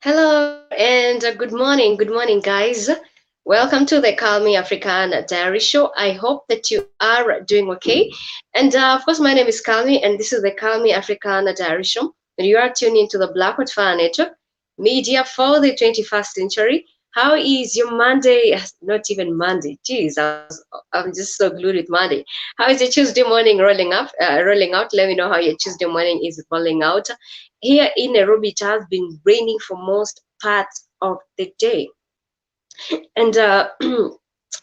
Hello and good morning, guys. Welcome to the Calmie African Diary Show. I hope that you are doing okay. And of course, my name is Calmie, and this is the Calmie African Diary Show. And you are tuned into the Blackwood Fire Network, media for the 21st century. How is your Monday? Not even Monday. Jeez, I'm just so glued with Monday. How is your Tuesday morning rolling out? Let me know how your Tuesday morning is rolling out. Here in Nairobi, it has been raining for most parts of the day. And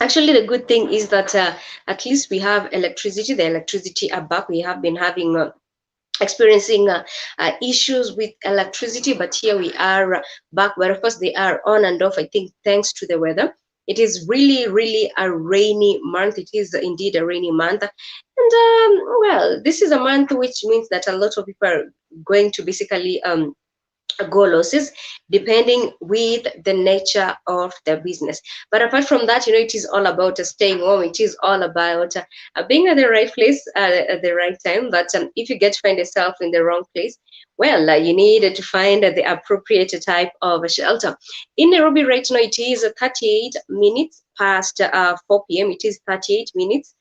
actually, the good thing is that at least we have electricity. The electricity are back. We have been having experiencing issues with electricity, but here we are back. But of course, they are on and off, I think, thanks to the weather. It is really a rainy month. It is indeed a rainy month. And well, this is a month which means that a lot of people are going to basically go losses depending with the nature of the business. But apart from that, it is all about staying home. It is all about being at the right place at the right time. But if you get to find yourself in the wrong place, well, you need to find the appropriate type of shelter. In Nairobi right now, it is 38 minutes past 4 p.m. It is 38 minutes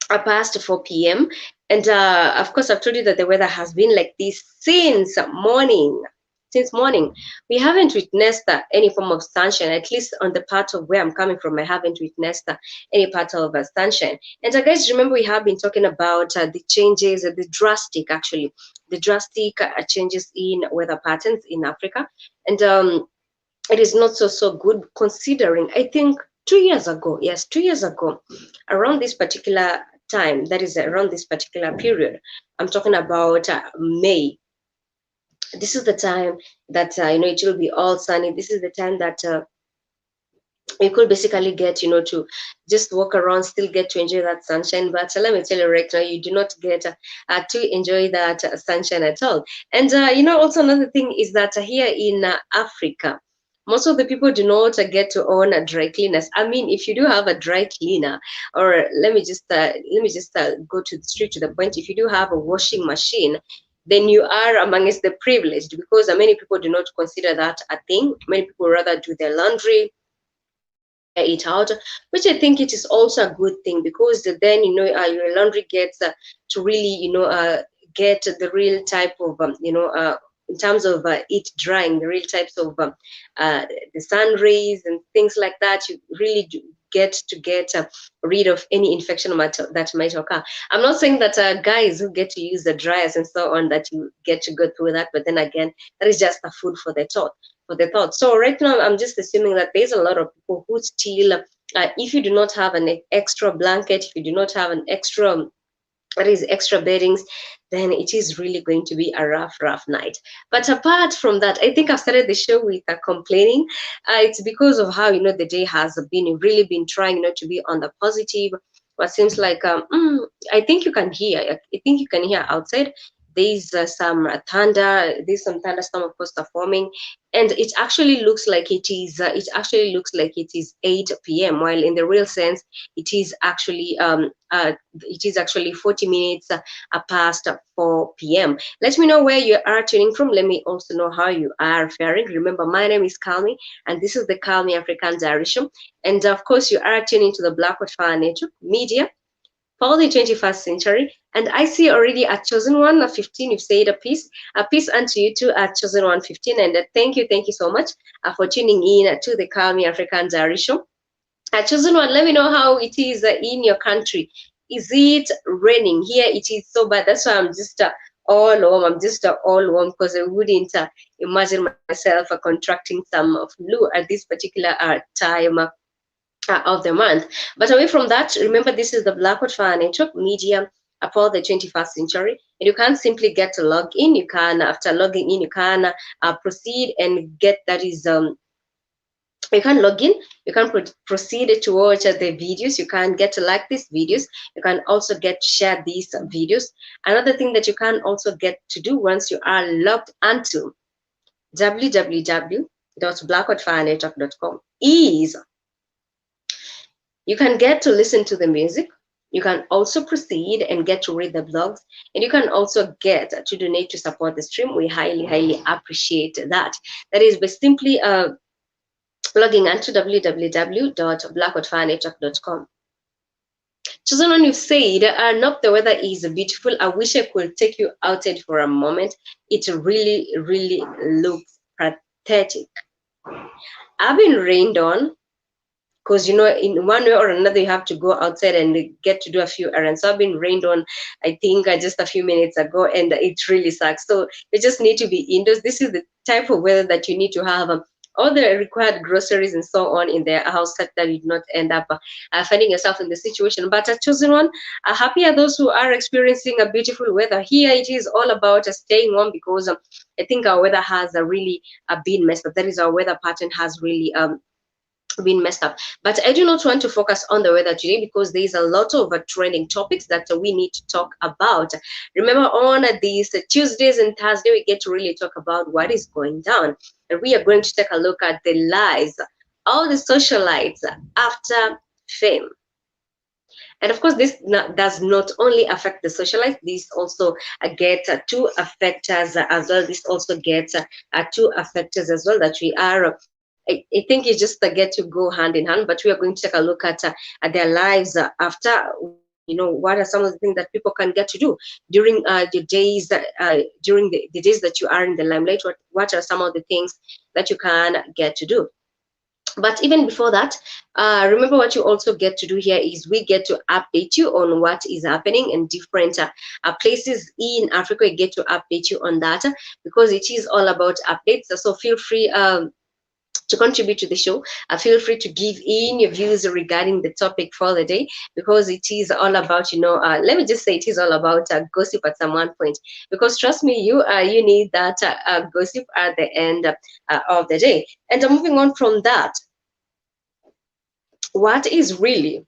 past 4 p.m. And of course, I've told you that the weather has been like this since morning. Since morning, we haven't witnessed any form of sunshine, at least on the part of where I'm coming from. I haven't witnessed any part of sunshine. And guys, remember, we have been talking about the changes, the drastic changes in weather patterns in Africa. And it is not so good considering, I think, 2 years ago, yes, 2 years ago, around this particular time, that is around this particular period, I'm talking about May. This is the time that it will be all sunny. This is the time that you could basically get to just walk around, still get to enjoy that sunshine. But let me tell you right now, you do not get to enjoy that sunshine at all. And also another thing is that here in Africa, most of the people do not get to own a dry cleaners. I mean, if you do have a dry cleaner, or let me just go to straight to the point. If you do have a washing machine, then you are amongst the privileged, because many people do not consider that a thing. Many people rather do their laundry or air it out, which I think it is also a good thing, because then your laundry gets to really get the real type of in terms of it drying, the real types of uh, the sun rays and things like that. You really do get rid of any infection that might occur. I'm not saying that guys who get to use the dryers and so on, that you get to go through that, but then again, that is just a food for the thought. So right now, I'm just assuming that there's a lot of people who still, if you do not have an extra blanket, if you do not have an extra beddings, then it is really going to be a rough night. But apart from that, I think I've started the show with complaining. It's because of how the day has been trying to be on the positive. What seems like I think you can hear. I think you can hear outside. There's some thunder. There's some thunderstorm, of course, are forming, and it actually looks like it is. It actually looks like it is 8 p.m. While in the real sense, it is actually 40 minutes past 4 p.m. Let me know where you are tuning from. Let me also know how you are faring. Remember, my name is Calmie, and this is the Calmie African Diary Show. And of course, you are tuning to the Blackwood Fire Network media for the 21st century. And I see already a chosen one of 15. You've said a piece unto you too, a chosen one 15. And thank you so much for tuning in to the Calmie African Diary Show. Chosen one, let me know how it is in your country. Is it raining? Here it is so bad. That's why I'm just all warm. I'm just all warm, because I wouldn't imagine myself contracting some flu at this particular time of the month. But away from that, remember, this is the Blackwood Fire Network media for the 21st century. And you can't simply get to log in. You can, after logging in, you can proceed and get that is you can log in, you can proceed to watch the videos, you can get to like these videos, you can also get to share these videos. Another thing that you can also get to do once you are logged onto www.blackwoodfirenetwork.com is you can get to listen to the music. You can also proceed and get to read the blogs, and you can also get to donate to support the stream. We highly appreciate that. That is by simply logging on to www.blackoutfirenetwork.com. Chosen, you've said, nope, the weather is beautiful. I wish I could take you outside for a moment. It really looks pathetic. I've been rained on, because in one way or another you have to go outside and get to do a few errands. So I've been rained on, I think, just a few minutes ago, and it really sucks. So you just need to be indoors. This is the type of weather that you need to have all the required groceries and so on in their house, such that you do not end up finding yourself in the situation. But a chosen one, happy are those who are experiencing a beautiful weather. Here it is all about staying warm, because I think our weather has really been messed up. That is, our weather pattern has really been messed up. But I do not want to focus on the weather today, because there is a lot of trending topics that we need to talk about. Remember, on these Tuesdays and Thursday, we get to really talk about what is going down, and we are going to take a look at the lies, all the socialites after fame. And of course, this does not only affect the socialites, this also gets to affect us as well. This also gets to affect us as well, that we are, I think it's just get to go hand in hand. But we are going to take a look at their lives after. What are some of the things that people can get to do during the days during the days that you are in the limelight? What are some of the things that you can get to do? But even before that, remember, what you also get to do here is we get to update you on what is happening in different places in Africa. We get to update you on that, because it is all about updates. So feel free to contribute to the show. Feel free to give in your views regarding the topic for the day, because it is all about, let me just say, it is all about gossip at some one point, because trust me, you need that gossip at the end of the day. And moving on from that, what is really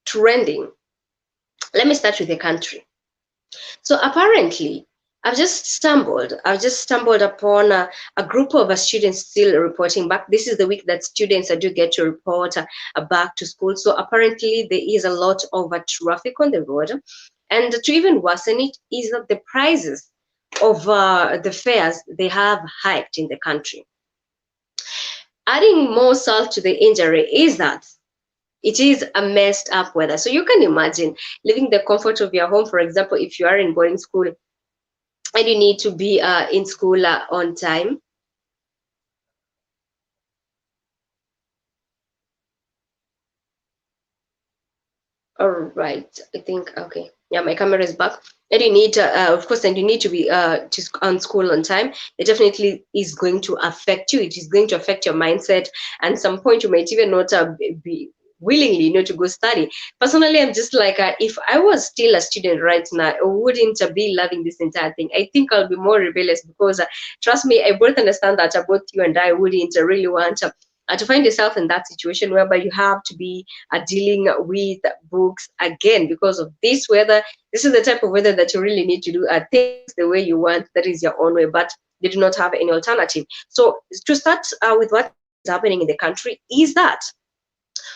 trending? Let me start with the country. So apparently, I've just stumbled upon a group of students still reporting back. This is the week that students do get to report back to school. So apparently there is a lot of traffic on the road. And to even worsen it is that the prices of the fares, they have hiked in the country. Adding more salt to the injury is that it is a messed up weather. So you can imagine leaving the comfort of your home. For example, if you are in boarding school and you need to be in school on time. All right, I think, okay. Yeah, my camera is back. And you need, of course, and you need to be on school on time. It definitely is going to affect you. It is going to affect your mindset. And some point, you might even not be willingly, to go study. Personally, I'm just like, if I was still a student right now, I wouldn't be loving this entire thing. I think I'll be more rebellious, because trust me, I both understand that both you and I wouldn't really want to find yourself in that situation whereby you have to be dealing with books again because of this weather. This is the type of weather that you really need to do things the way you want. That is your own way, but you do not have any alternative. So to start with what is happening in the country is that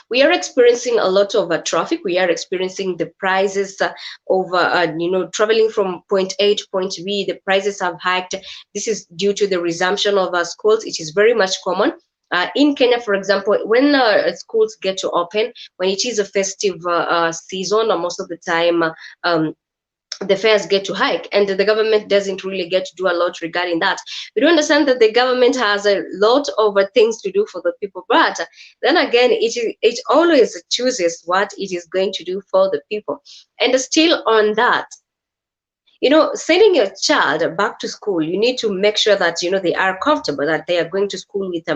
we are experiencing a lot of traffic. We are experiencing the prices of traveling from point A to point B. The prices have hiked. This is due to the resumption of schools. It is very much common. In Kenya, for example, when schools get to open, when it is a festive season, most of the time the fares get to hike, and the government doesn't really get to do a lot regarding that. We do understand that the government has a lot of things to do for the people, but then again, it always chooses what it is going to do for the people. And still on that, sending your child back to school, you need to make sure that they are comfortable, that they are going to school with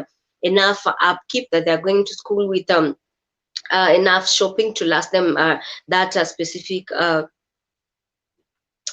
enough upkeep, that they are going to school with enough shopping to last them that specific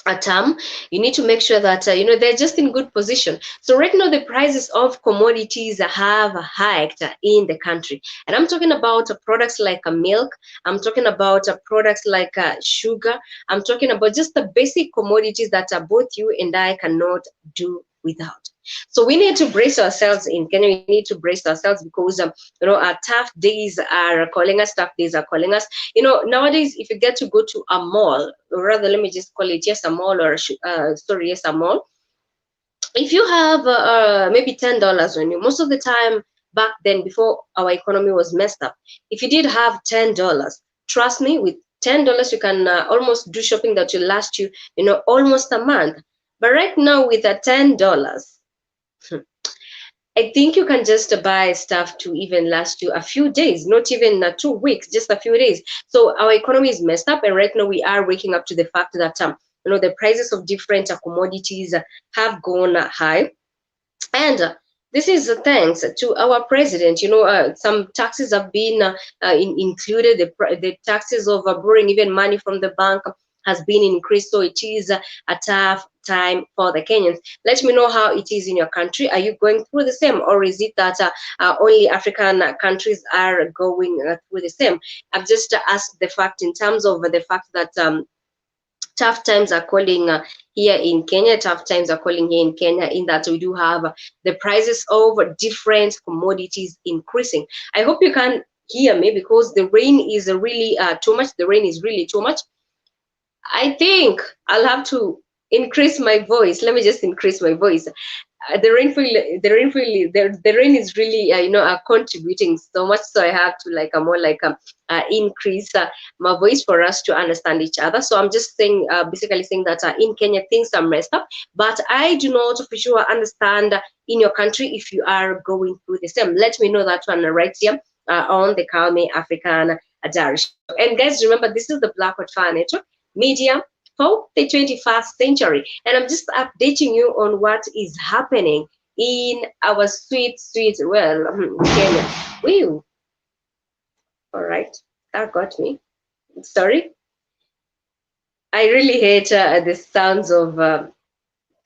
a term. You need to make sure that they're just in good position. So right now the prices of commodities have hiked in the country, and I'm talking about products like milk. I'm talking about products like sugar. I'm talking about just the basic commodities that both you and I cannot do without. So we need to brace ourselves in Kenya. We need to brace ourselves because our tough days are calling us. Tough days are calling us. Nowadays, if you get to go to a mall, or rather, let me just call it yes, a mall, or sorry, yes, a mall. If you have maybe $10 on you, most of the time back then, before our economy was messed up, if you did have $10, trust me, with $10 you can almost do shopping that will last you, almost a month. But right now with a $10, I think you can just buy stuff to even last you a few days, not even 2 weeks, just a few days. So our economy is messed up, and right now we are waking up to the fact that the prices of different commodities have gone high, and this is thanks to our president. Some taxes have been included. The taxes of borrowing even money from the bank has been increased. So it is a tough time for the Kenyans. Let me know how it is in your country. Are you going through the same, or is it that only African countries are going through the same? I've just asked the fact in terms of the fact that tough times are calling here in Kenya. Tough times are calling here in Kenya, in that we do have the prices of different commodities increasing. I hope you can hear me, because the rain is really too much. The rain is really too much. I think I'll have to increase my voice. Let me just increase my voice. The rain is really contributing so much, so I have to increase my voice for us to understand each other. So I'm just saying, basically saying that in Kenya things are messed up, but I do not for sure understand in your country if you are going through the same. Let me know that one right here on the Calmie African Diary Show. And guys, remember, this is the Blackwood Fire Network Media for the 21st century, and I'm just updating you on what is happening in our sweet Kenya. Woo. All right, that got me. Sorry, I really hate the sounds of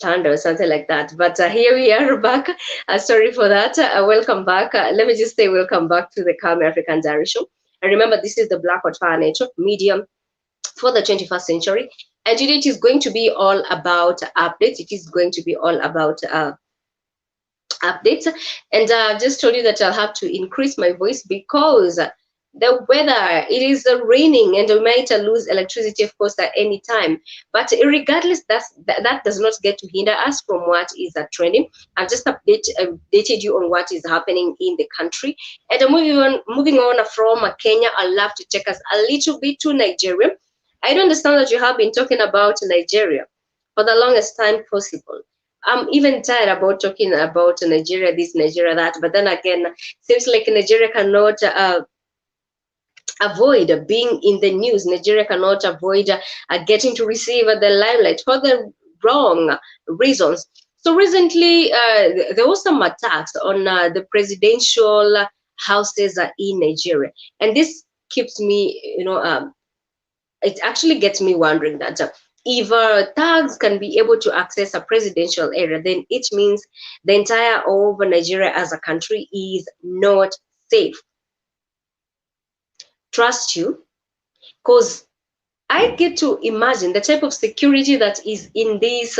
thunder or something like that, but here we are back. Sorry for that. Welcome back. Let me just say welcome back to the Calm African Diary Show. And remember, this is the Blackwood Fire Network Medium for the 21st century, and today it is going to be all about updates. It is going to be all about updates, and I've just told you that I'll have to increase my voice because the weather, it is raining, and we might lose electricity, of course, at any time. But regardless, that does not get to hinder us from what is trending. I've just updated you on what is happening in the country, and moving on from Kenya, I'd love to take us a little bit to Nigeria. I don't understand that you have been talking about Nigeria for the longest time possible. I'm even tired about talking about Nigeria this, Nigeria that, but then again, seems like Nigeria cannot avoid being in the news. Nigeria cannot avoid getting to receive the limelight for the wrong reasons. So recently, there was some attacks on the presidential houses in Nigeria, and this keeps me, it actually gets me wondering that if thugs can be able to access a presidential area, then it means the entire of Nigeria as a country is not safe. Trust you, because I get to imagine the type of security that is in these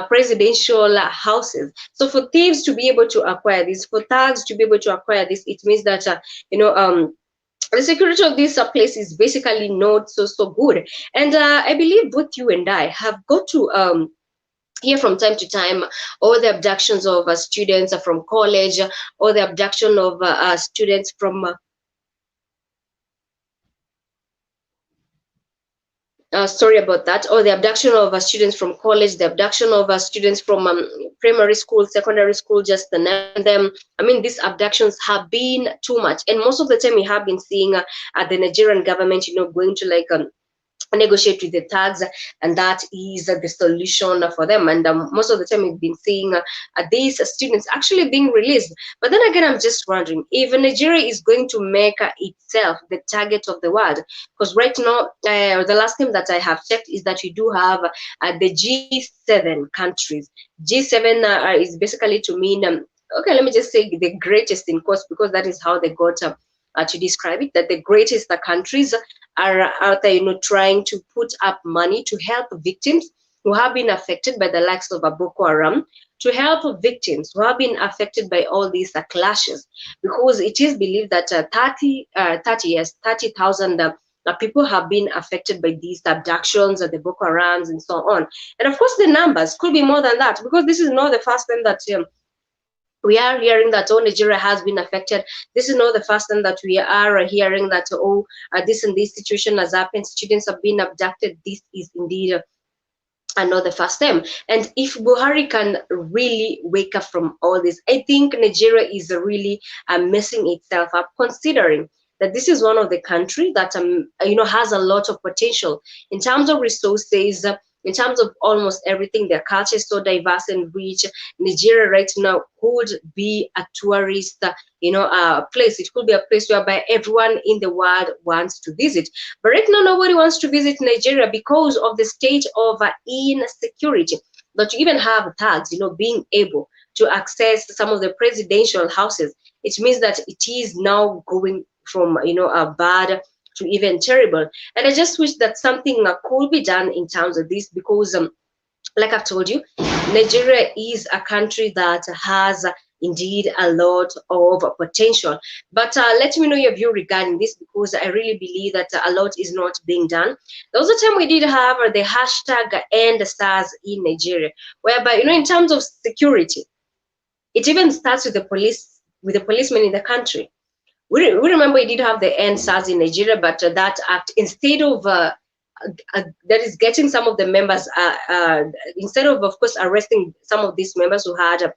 presidential houses. So for thieves to be able to acquire this, for thugs to be able to acquire this, it means that the security of this place is basically not so good. And I believe both you and I have got to hear from time to time all the abductions of students from college, or the abduction of students from sorry about that, or the abduction of students from college, the abduction of students from primary school, secondary school, just to name them. I mean, these abductions have been too much, and most of the time we have been seeing the Nigerian government, going to negotiate with the thugs, and that is the solution for them. And most of the time we've been seeing these students actually being released. But then again, I'm just wondering if Nigeria is going to make itself the target of the world, because right now the last time that I have checked is that we do have the G7 countries. G7 is basically to mean okay, let me just say the greatest in quotes, because that is how they got to describe it, that the greatest countries are out there, trying to put up money to help victims who have been affected by the likes of Boko Haram, to help victims who have been affected by all these clashes, because it is believed that 30,000 people have been affected by these abductions, the Boko Harams, and so on. And of course, the numbers could be more than that, because this is not the first time that we are hearing that, oh, Nigeria has been affected. This is not the first time that we are hearing that, oh, this and this situation has happened. Students have been abducted. This is indeed another first time. And if Buhari can really wake up from all this, I think Nigeria is really messing itself up, considering that this is one of the country that has a lot of potential in terms of resources, in terms of almost everything. Their culture is so diverse and rich. Nigeria right now could be a tourist place. It could be a place whereby everyone in the world wants to visit. But right now, nobody wants to visit Nigeria because of the state of insecurity. That you even have thugs, being able to access some of the presidential houses. It means that it is now going from a bad to even terrible. And I just wish that something could be done in terms of this, because like I've told you, Nigeria is a country that has indeed a lot of potential. But let me know your view regarding this, because I really believe that a lot is not being done. There was a time we did have the hashtag End SARS in Nigeria, whereby in terms of security, it even starts with the police, with the policemen in the country. We remember we did have the End SARS in Nigeria, but that act, instead of that is getting some of the members, instead of course arresting some of these members who had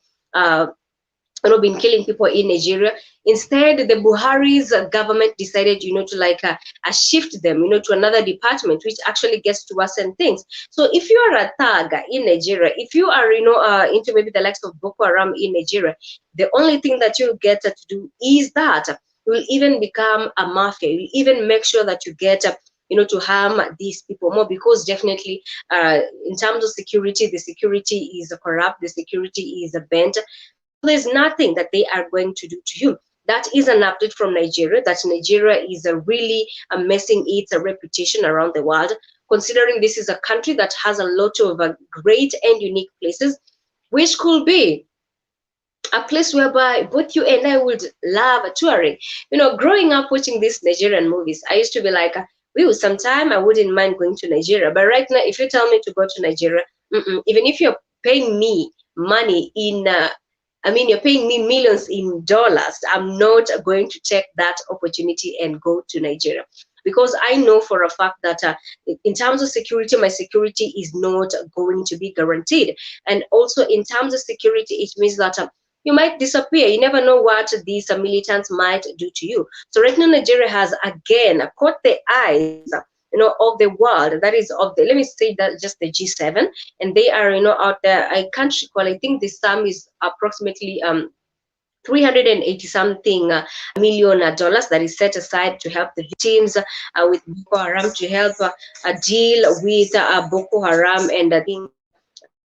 been killing people in Nigeria, instead the Buhari's government decided to shift them to another department, which actually gets to worsen things. So if you are a thug in Nigeria, if you are into maybe the likes of Boko Haram in Nigeria, the only thing that you get to do is that you will even become a mafia. You will even make sure that you get to harm these people more, because definitely in terms of security, the security is corrupt, the security is bent. So there's nothing that they are going to do to you. That is an update from Nigeria, that Nigeria is really messing its reputation around the world, considering this is a country that has a lot of great and unique places, which could be a place whereby both you and I would love touring. Growing up watching these Nigerian movies, I used to be like, sometime I wouldn't mind going to Nigeria. But right now, if you tell me to go to Nigeria, even if you're paying me money in, you're paying me millions in dollars, I'm not going to take that opportunity and go to Nigeria. Because I know for a fact that in terms of security, my security is not going to be guaranteed. And also in terms of security, it means that you might disappear. You never know what these militants might do to you. So right now, Nigeria has again caught the eyes of the world, that is of the, let me say that, just the G7, and they are out there. I can't recall, I think the sum is approximately 380 something million dollars that is set aside to help the victims with Boko Haram, to help deal with Boko Haram and things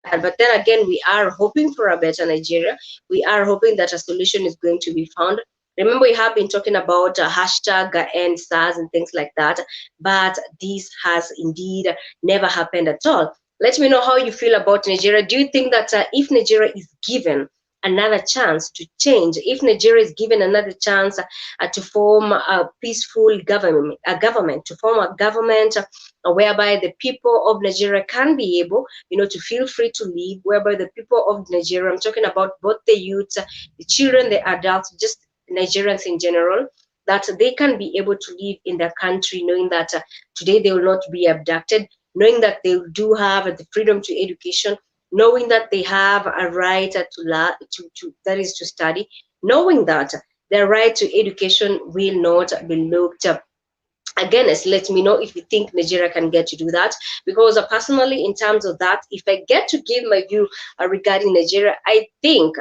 like that. But then again, we are hoping for a better Nigeria. We are hoping that a solution is going to be found. Remember, we have been talking about hashtag End SARS and things like that, but this has indeed never happened at all. Let me know how you feel about Nigeria. Do you think that if Nigeria is given another chance to change, if Nigeria is given another chance to form a peaceful government, to form a government whereby the people of Nigeria can be able, to feel free to live, whereby the people of Nigeria, I'm talking about both the youth, the children, the adults, just Nigerians in general, that they can be able to live in their country, knowing that today they will not be abducted, knowing that they do have the freedom to education, knowing that they have a right to that is to study, knowing that their right to education will not be looked against. Let me know if you think Nigeria can get to do that, because personally, in terms of that, if I get to give my view regarding Nigeria, I think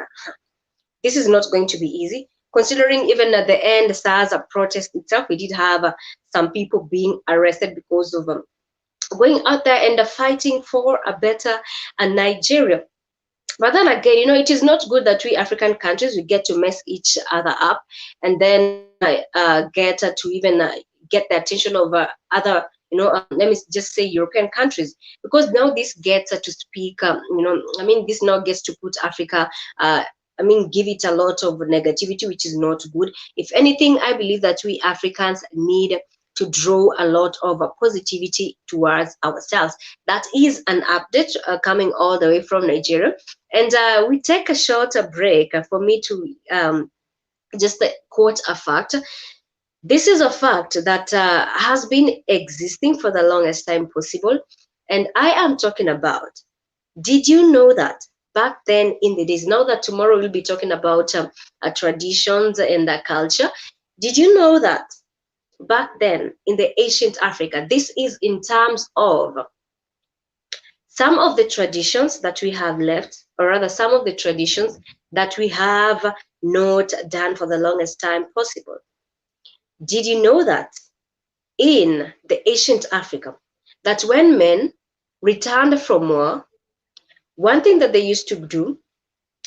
this is not going to be easy, considering even at the end SARS protest itself, we did have some people being arrested because of going out there and fighting for a better Nigeria. But then again, it is not good that we African countries, we get to mess each other up, and then get to even get the attention of other, let me just say European countries, because now this gets to speak, this now gets to put Africa, give it a lot of negativity, which is not good. If anything, I believe that we Africans need to draw a lot of positivity towards ourselves. That is an update coming all the way from Nigeria. And we take a short break for me to just quote a fact. This is a fact that has been existing for the longest time possible. And I am talking about, did you know that back then in the days, now that tomorrow we'll be talking about traditions and culture, did you know that back then in the ancient Africa, this is in terms of some of the traditions that we have left, or rather some of the traditions that we have not done for the longest time possible. Did you know that in the ancient Africa, that when men returned from war, one thing that they used to do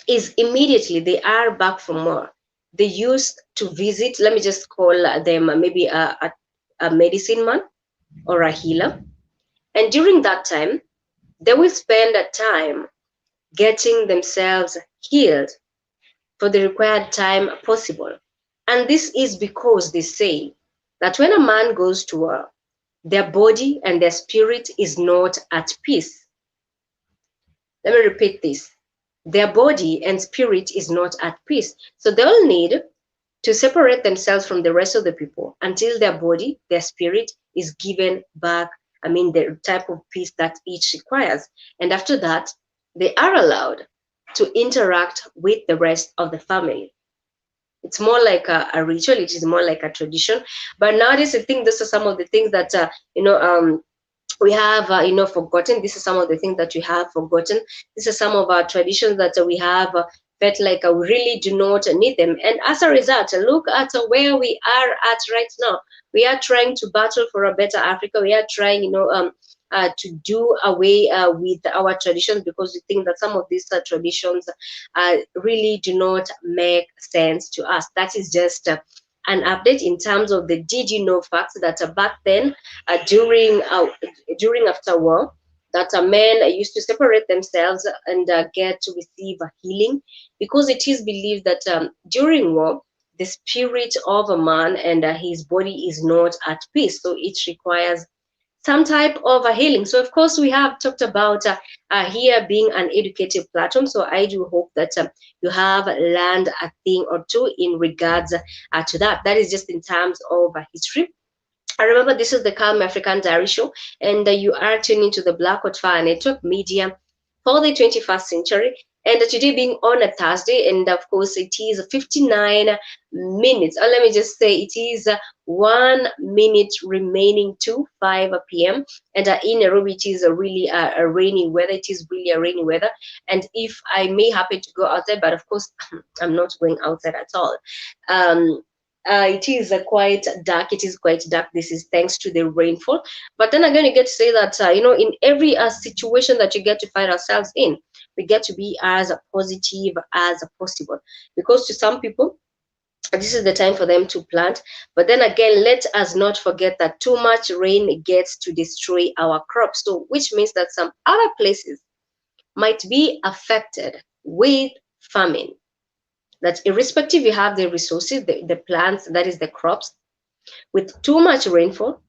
is immediately they are back from war, they used to visit, let me just call them maybe a medicine man or a healer. And during that time, they will spend a time getting themselves healed for the required time possible. And this is because they say that when a man goes to war, their body and their spirit is not at peace. Let me repeat this. Their body and spirit is not at peace. So they'll need to separate themselves from the rest of the people until their body, their spirit is given back, the type of peace that each requires. And after that, they are allowed to interact with the rest of the family. It's more like a ritual, it is more like a tradition. But nowadays, I think this is some of the things that, we have, forgotten. This is some of the things that we have forgotten. This is some of our traditions that we have felt like we really do not need them. And as a result, look at where we are at right now. We are trying to battle for a better Africa. We are trying, to do away with our traditions, because we think that some of these traditions really do not make sense to us. That is just an update in terms of the did you know facts that back then, during after war, that men used to separate themselves and get to receive a healing, because it is believed that during war, the spirit of a man and his body is not at peace, so it requires some type of a healing. So of course we have talked about here being an educative platform. So I do hope that you have learned a thing or two in regards to that. That is just in terms of history. I remember this is the Calm African Diary Show, and you are tuning to the Black Hot Fire Network Media for the 21st century. And today being on a Thursday, and of course it is 59 minutes, or let me just say it is 1 minute remaining to 5 p.m. And in Nairobi it is really a rainy weather. It is really a rainy weather. And if I may happen to go outside, but of course I'm not going outside at all. It is quite dark. It is quite dark. This is thanks to the rainfall. But then again, you get to say that, in every situation that you get to find ourselves in, we get to be as positive as possible. Because to some people, this is the time for them to plant. But then again, let us not forget that too much rain gets to destroy our crops. So, which means that some other places might be affected with famine. That irrespective, you have the resources, the plants, that is the crops, with too much rainfall,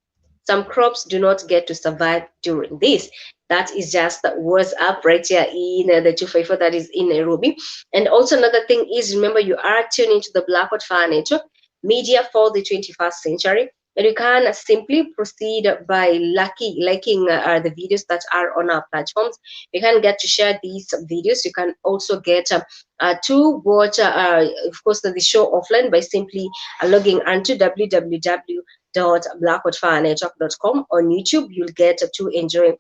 some crops do not get to survive during this. That is just what's up right here in the 254 that is in Nairobi. And also another thing is, remember, you are tuning to the Black Hot Fire Network Media for the 21st century. And you can simply proceed by liking the videos that are on our platforms. You can get to share these videos. You can also get to watch, of course, the show offline by simply logging onto www.blackhotfirenetwork.com on YouTube. You'll get to enjoy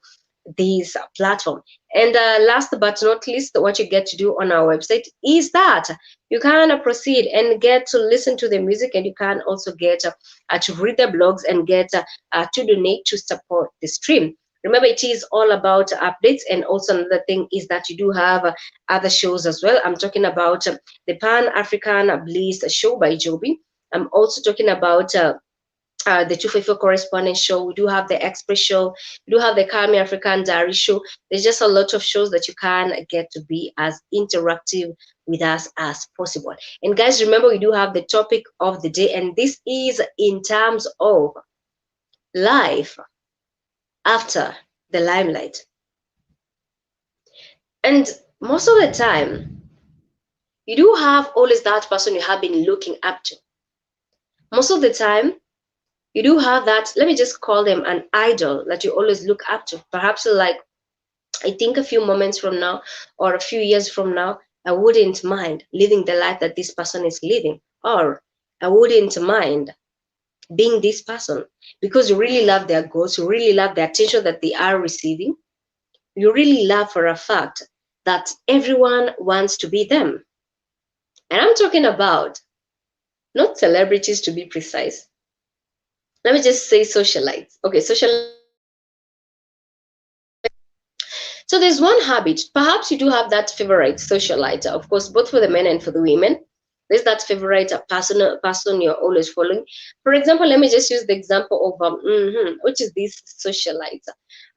this platform. And last but not least, what you get to do on our website is that you can proceed and get to listen to the music, and you can also get to read the blogs and get to donate to support the stream. Remember, it is all about updates. And also another thing is that you do have other shows as well. I'm talking about the Pan-African Bliss show by Joby. I'm also talking about the 254 Correspondence Show. We do have the Express Show. We do have the Calmie African Diary Show. There's just a lot of shows that you can get to be as interactive with us as possible. And guys, remember, we do have the topic of the day, and this is in terms of life after the limelight. And most of the time, you do have always that person you have been looking up to. Most of the time, you do have that, let me just call them an idol that you always look up to. Perhaps like, I think a few moments from now or a few years from now, I wouldn't mind living the life that this person is living, or I wouldn't mind being this person, because you really love their goals, you really love the attention that they are receiving. You really love for a fact that everyone wants to be them. And I'm talking about not celebrities, to be precise. Let me just say socialites. Okay, socialites. So there's one habit. Perhaps you do have that favorite socialite, of course, both for the men and for the women. There's that favorite person you're always following. For example, let me just use the example of which is this socialite.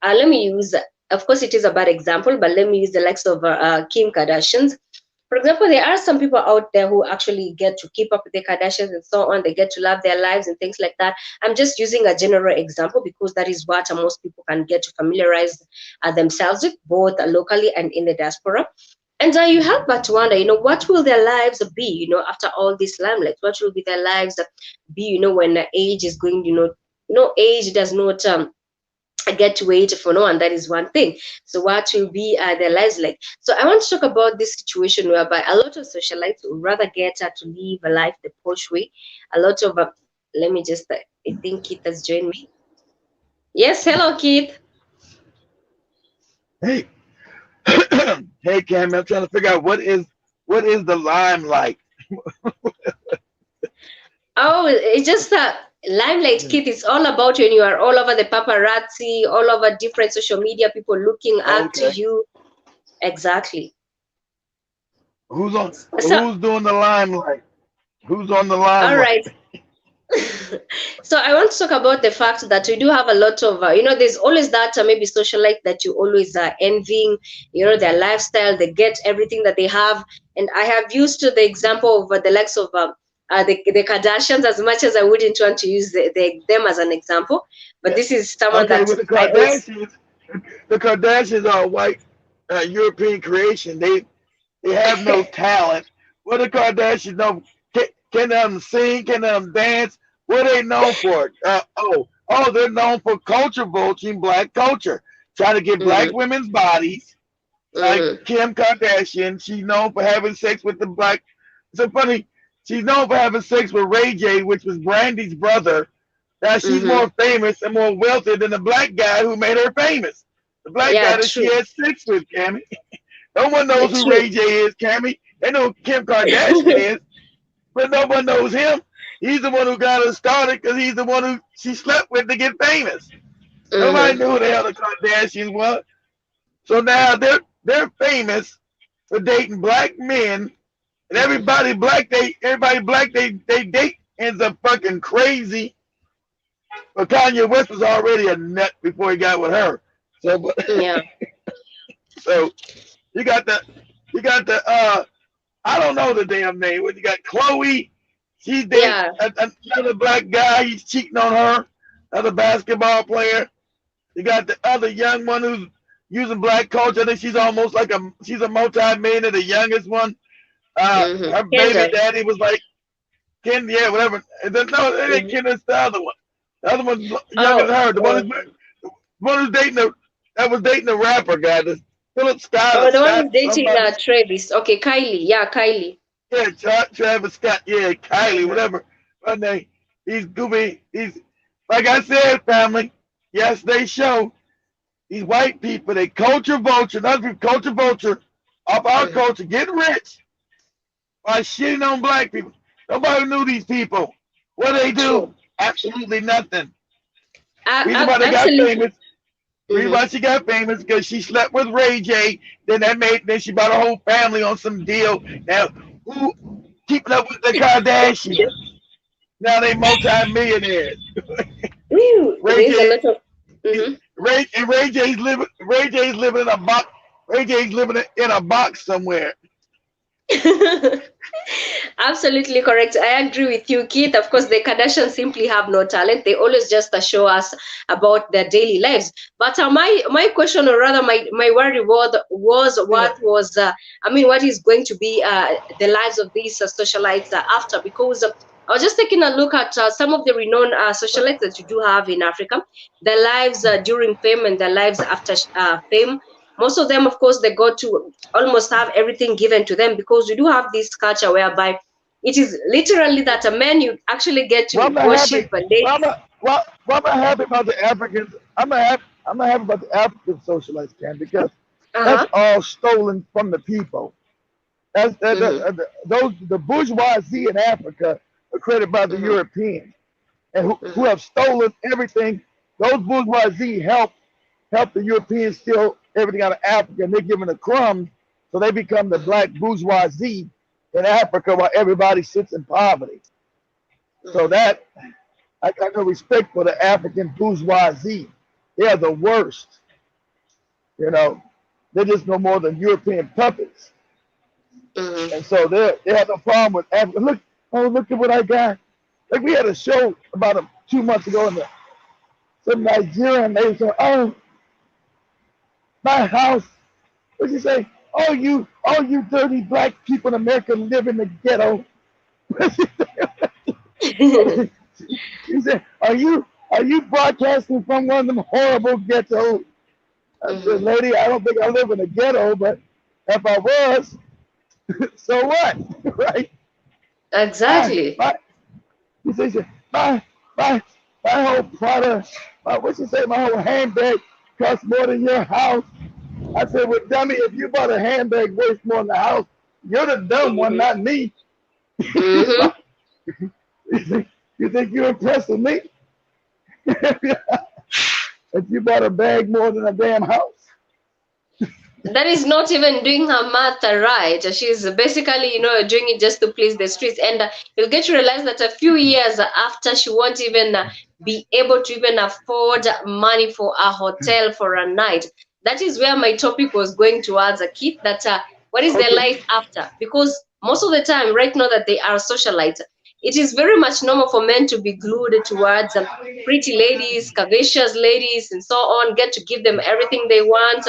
Let me use, of course, it is a bad example, but let me use the likes of Kim Kardashian. For example, there are some people out there who actually get to keep up with the Kardashians and so on. They get to love their lives and things like that. I'm just using a general example because that is what most people can get to familiarize themselves with, both locally and in the diaspora. And you have but wonder, what will their lives be, after all this limelight? What will be their lives be, when age is going, age does not get to wait for no one. That is one thing. So what will be their lives like? So I want to talk about this situation whereby a lot of socialites would rather get to live a life the posh way. A lot of let me just I think Keith has joined me. Yes, hello Keith. Hey, hey, Cam, I'm trying to figure out what is the limelight? Oh, it's just limelight, Keith. It's all about when you are all over the paparazzi, all over different social media, people looking up to Okay, you. Exactly. So, who's doing the limelight? Who's on the all limelight? right. So I want to talk about the fact that we do have a lot of, there's always that maybe socialite that you always are envying, their lifestyle, they get everything that they have. And I have used the example of the likes of the Kardashians, as much as I wouldn't want to use them as an example. But Yeah. this is someone Okay, that with I always, The Kardashians are a white European creation. They have no talent. What the Kardashians know? Can them sing? Can them dance? What are they known for? They're known for culture vulturing black culture, trying to get black mm-hmm, women's bodies. Like mm-hmm, Kim Kardashian, she's known for having sex with the black. So funny. She's known for having sex with Ray J, which was Brandy's brother. Now she's mm-hmm. more famous and more wealthy than the black guy who made her famous. The black guy Yeah, that she true, had sex with, Cammy. No one knows who true. Ray J is, Cammy. They know who Kim Kardashian is, but no one knows him. He's the one who got her started because he's the one who she slept with to get famous. Nobody Mm-hmm. knew who the hell the Kardashians was. So now they're famous for dating black men, and everybody black they date ends up fucking crazy. But Kanye West was already a nut before he got with her. So, Yeah, so you got the I don't know the damn name. What you got? Chloe. She's dating yeah. another black guy. He's cheating on her. Another basketball player. You got the other young one who's using black culture. I think she's a multi-millionaire, the youngest one. Mm-hmm. Her baby Kendall. daddy was like Ken, yeah, whatever. No, it ain't Mm-hmm. Ken. It's the other one. The other one's younger Oh, than her. oh, The one who's dating that was dating the rapper guy, the Philip Scott or oh, the one Scott who's dating somebody. Travis. Okay, Kylie. Yeah, Kylie. Yeah, Travis Scott. Yeah, Kylie, Mm-hmm. whatever. Her name. He's goofy. He's like I said, family. Yesterday's show. These white people, they culture vulture, not culture vulture, off our Mm-hmm. culture, get rich by shitting on black people. Nobody knew these people. What they True. do? Absolutely nothing. Reason why they got Absolutely. famous. Reason Mm-hmm. why she got famous because she slept with Ray J. Then she brought a whole family on some deal. Now who keeping up with the Kardashians? Now they multi-millionaires. Ooh, Ray there's a J, lot of. Mhm. Ray J's living. Ray J's living in a box. Ray J's living in a box somewhere. Absolutely correct. I agree with you, Keith. Of course, the Kardashians simply have no talent. They always just show us about their daily lives. But my question, or rather my worry was Yeah. what was I mean, what is going to be the lives of these socialites after? Because I was just taking a look at some of the renowned socialites that you do have in Africa, their lives during fame and their lives after fame. Most of them, of course, they got to almost have everything given to them, because we do have this culture whereby it is literally that a man you actually get Well, to I'm not worship happy. Well, I'm ladies. not. Well, I'm not happy about the Africans. I'm not happy about the African socialites, Cam, because that's Uh-huh. all stolen from the people. That's Mm-hmm. those the bourgeoisie in Africa are created by the Mm-hmm. Europeans, and who Mm-hmm. have stolen everything. Those bourgeoisie help the Europeans steal everything out of Africa, and they're given the crumbs, so they become the black bourgeoisie in Africa while everybody sits in poverty. So Mm-hmm. that I got no respect for the African bourgeoisie. They are the worst. You know, they're just no more than European puppets. Mm-hmm. And so they have no problem with Africa. Look, oh, look at what I got. Like we had a show about 2 months ago, and some Nigerian lady said, "Oh, my house." What you say? All you dirty black people in America live in the ghetto. She said, are you broadcasting from one of them horrible ghettos?" I said, Mm-hmm. "Lady, I don't think I live in a ghetto, but if I was, so what?" Right? My, Exactly. my, he said, my, my, my whole product, what you say, my whole handbag costs more than your house. I said, well, dummy, if you bought a handbag worth more than the house, you're the dumb one, Mm-hmm. not me. Mm-hmm. You think you're impressing me? If you bought a bag more than a damn house. That is not even doing her math right. She's basically, doing it just to please the streets. And you'll get to realize that a few years after, she won't even be able to even afford money for a hotel for a night. That is where my topic was going towards, a kid. That what is their Okay. life after? Because most of the time, right now that they are socialites, it is very much normal for men to be glued towards pretty ladies, curvaceous ladies, and so on. Get to give them everything they want,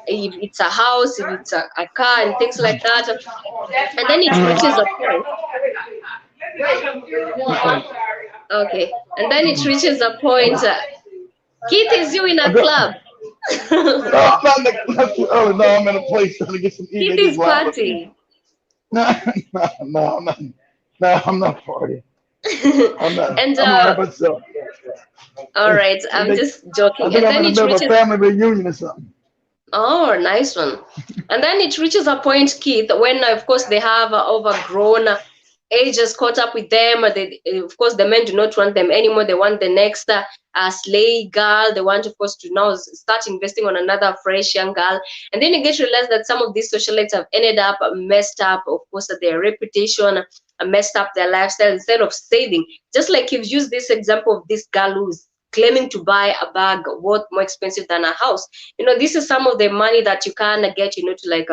if it's a house, if it's a car, and things like that. And then it reaches a point. Okay. And then it reaches a point. Keith, is you in I a go, club? no, I'm not in the too early. No, I'm in a place trying to get some eat. Keith They just is loud up here. partying. No, no, I'm not. No, I'm not partying. I'm not. And I'm all right myself. all right, I I'm think just I joking. think And I'm then in the it middle of a reaches. family reunion or something. Oh, nice one. And then it reaches a point, Keith, when of course they have overgrown, age has caught up with them. Of course, the men do not want them anymore. They want the next slay girl. They want, of course, to now start investing on another fresh young girl. And then you get to realize that some of these socialites have ended up messed up, of course, their reputation, messed up their lifestyle instead of saving. Just like you've used this example of this girl who's claiming to buy a bag worth more expensive than a house. This is some of the money that you can get, to like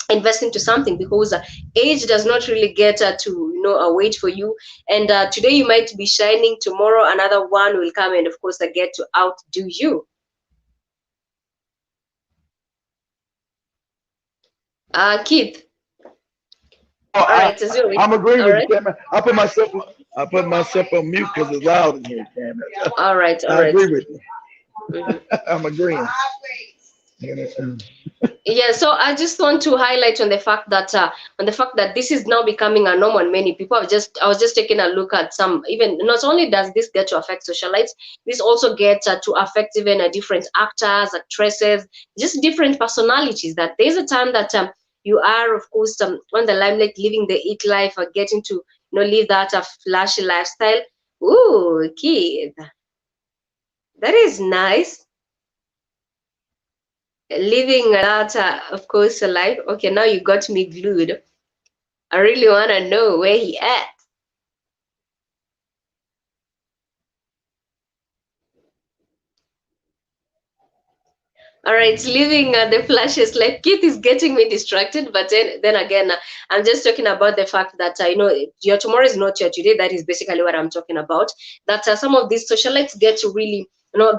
invest into something, because age does not really get to wait for you. And today you might be shining, tomorrow another one will come and of course get to outdo you. Keith. Oh, All right, is you I'm agreeing all with you, right? Cameron. I put myself on mute because it's loud in here, Cameron. All right, all I right. agree with you. Mhm. I'm agreeing. Yeah, so I just want to highlight on the fact that this is now becoming a norm on many people. I was just taking a look at some. Even not only does this get to affect socialites, this also gets to affect even different actors, actresses, just different personalities. That there's a time that you are, of course, on the limelight, living the it life, or getting to live that flashy lifestyle. Ooh, kid, that is nice. Living that, of course, life. Okay, now you got me glued. I really want to know where he at. All right, leaving the flashes. Like Keith is getting me distracted, but then again, I'm just talking about the fact that your tomorrow is not your today. That is basically what I'm talking about. That some of these socialites get to really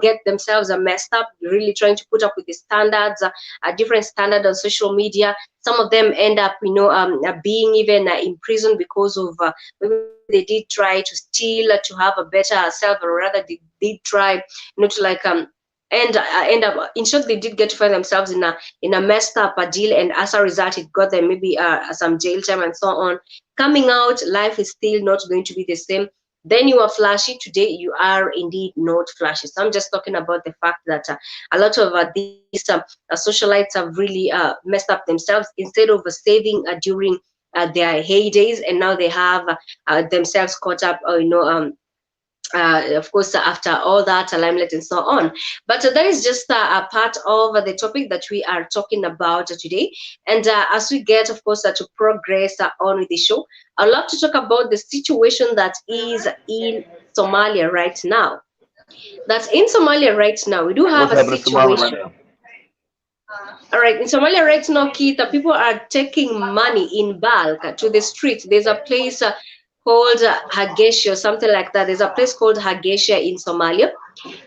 get themselves messed up, really trying to put up with the standards, a different standard on social media. Some of them end up being even in prison because of maybe they did try to steal to have a better self, or rather they did try to like and end up, in short, they did get to find themselves in a messed up deal, and as a result it got them maybe some jail time and so on. Coming out, life is still not going to be the same. Then you are flashy, today you are indeed not flashy. So I'm just talking about the fact that a lot of these socialites have really messed up themselves. Instead of saving during their heydays, and now they have themselves caught up, of course, after all that limelight and so on. But that is just a part of the topic that we are talking about today. And as we get, of course, to progress on with the show, I'd love to talk about the situation that is in Somalia right now. That's in Somalia right now. We do have What's a happening in Somalia right situation. now? All right, in Somalia right now, Keita, people are taking money in bulk to the streets. There's a place called Hagetia or something like that. There's a place called Hagetia in Somalia,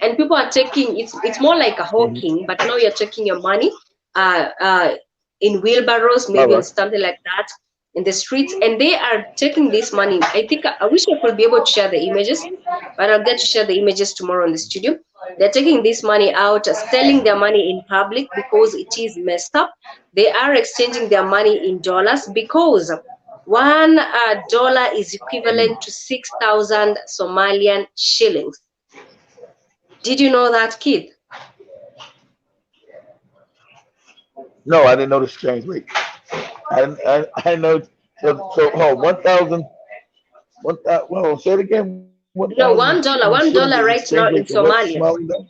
and people are taking it's more like a Mm-hmm. hawking, but now you're taking your money uh, uh, in wheelbarrows, All maybe on right. something like that in the streets, and they are taking this money. I think I wish I could be able to share the images, but I'll get to share the images tomorrow in the studio. They're taking this money out, selling their money in public because it is messed up. They are exchanging their money in dollars because $1 is equivalent to 6,000 Somalian shillings. Did you know that, kid? No, I didn't know the exchange rate. I know. So oh, 1,000. Well, say it again. No, 1,000 $1, shillings is $1 exchange right rate now to in what Somalia. Somali dollars?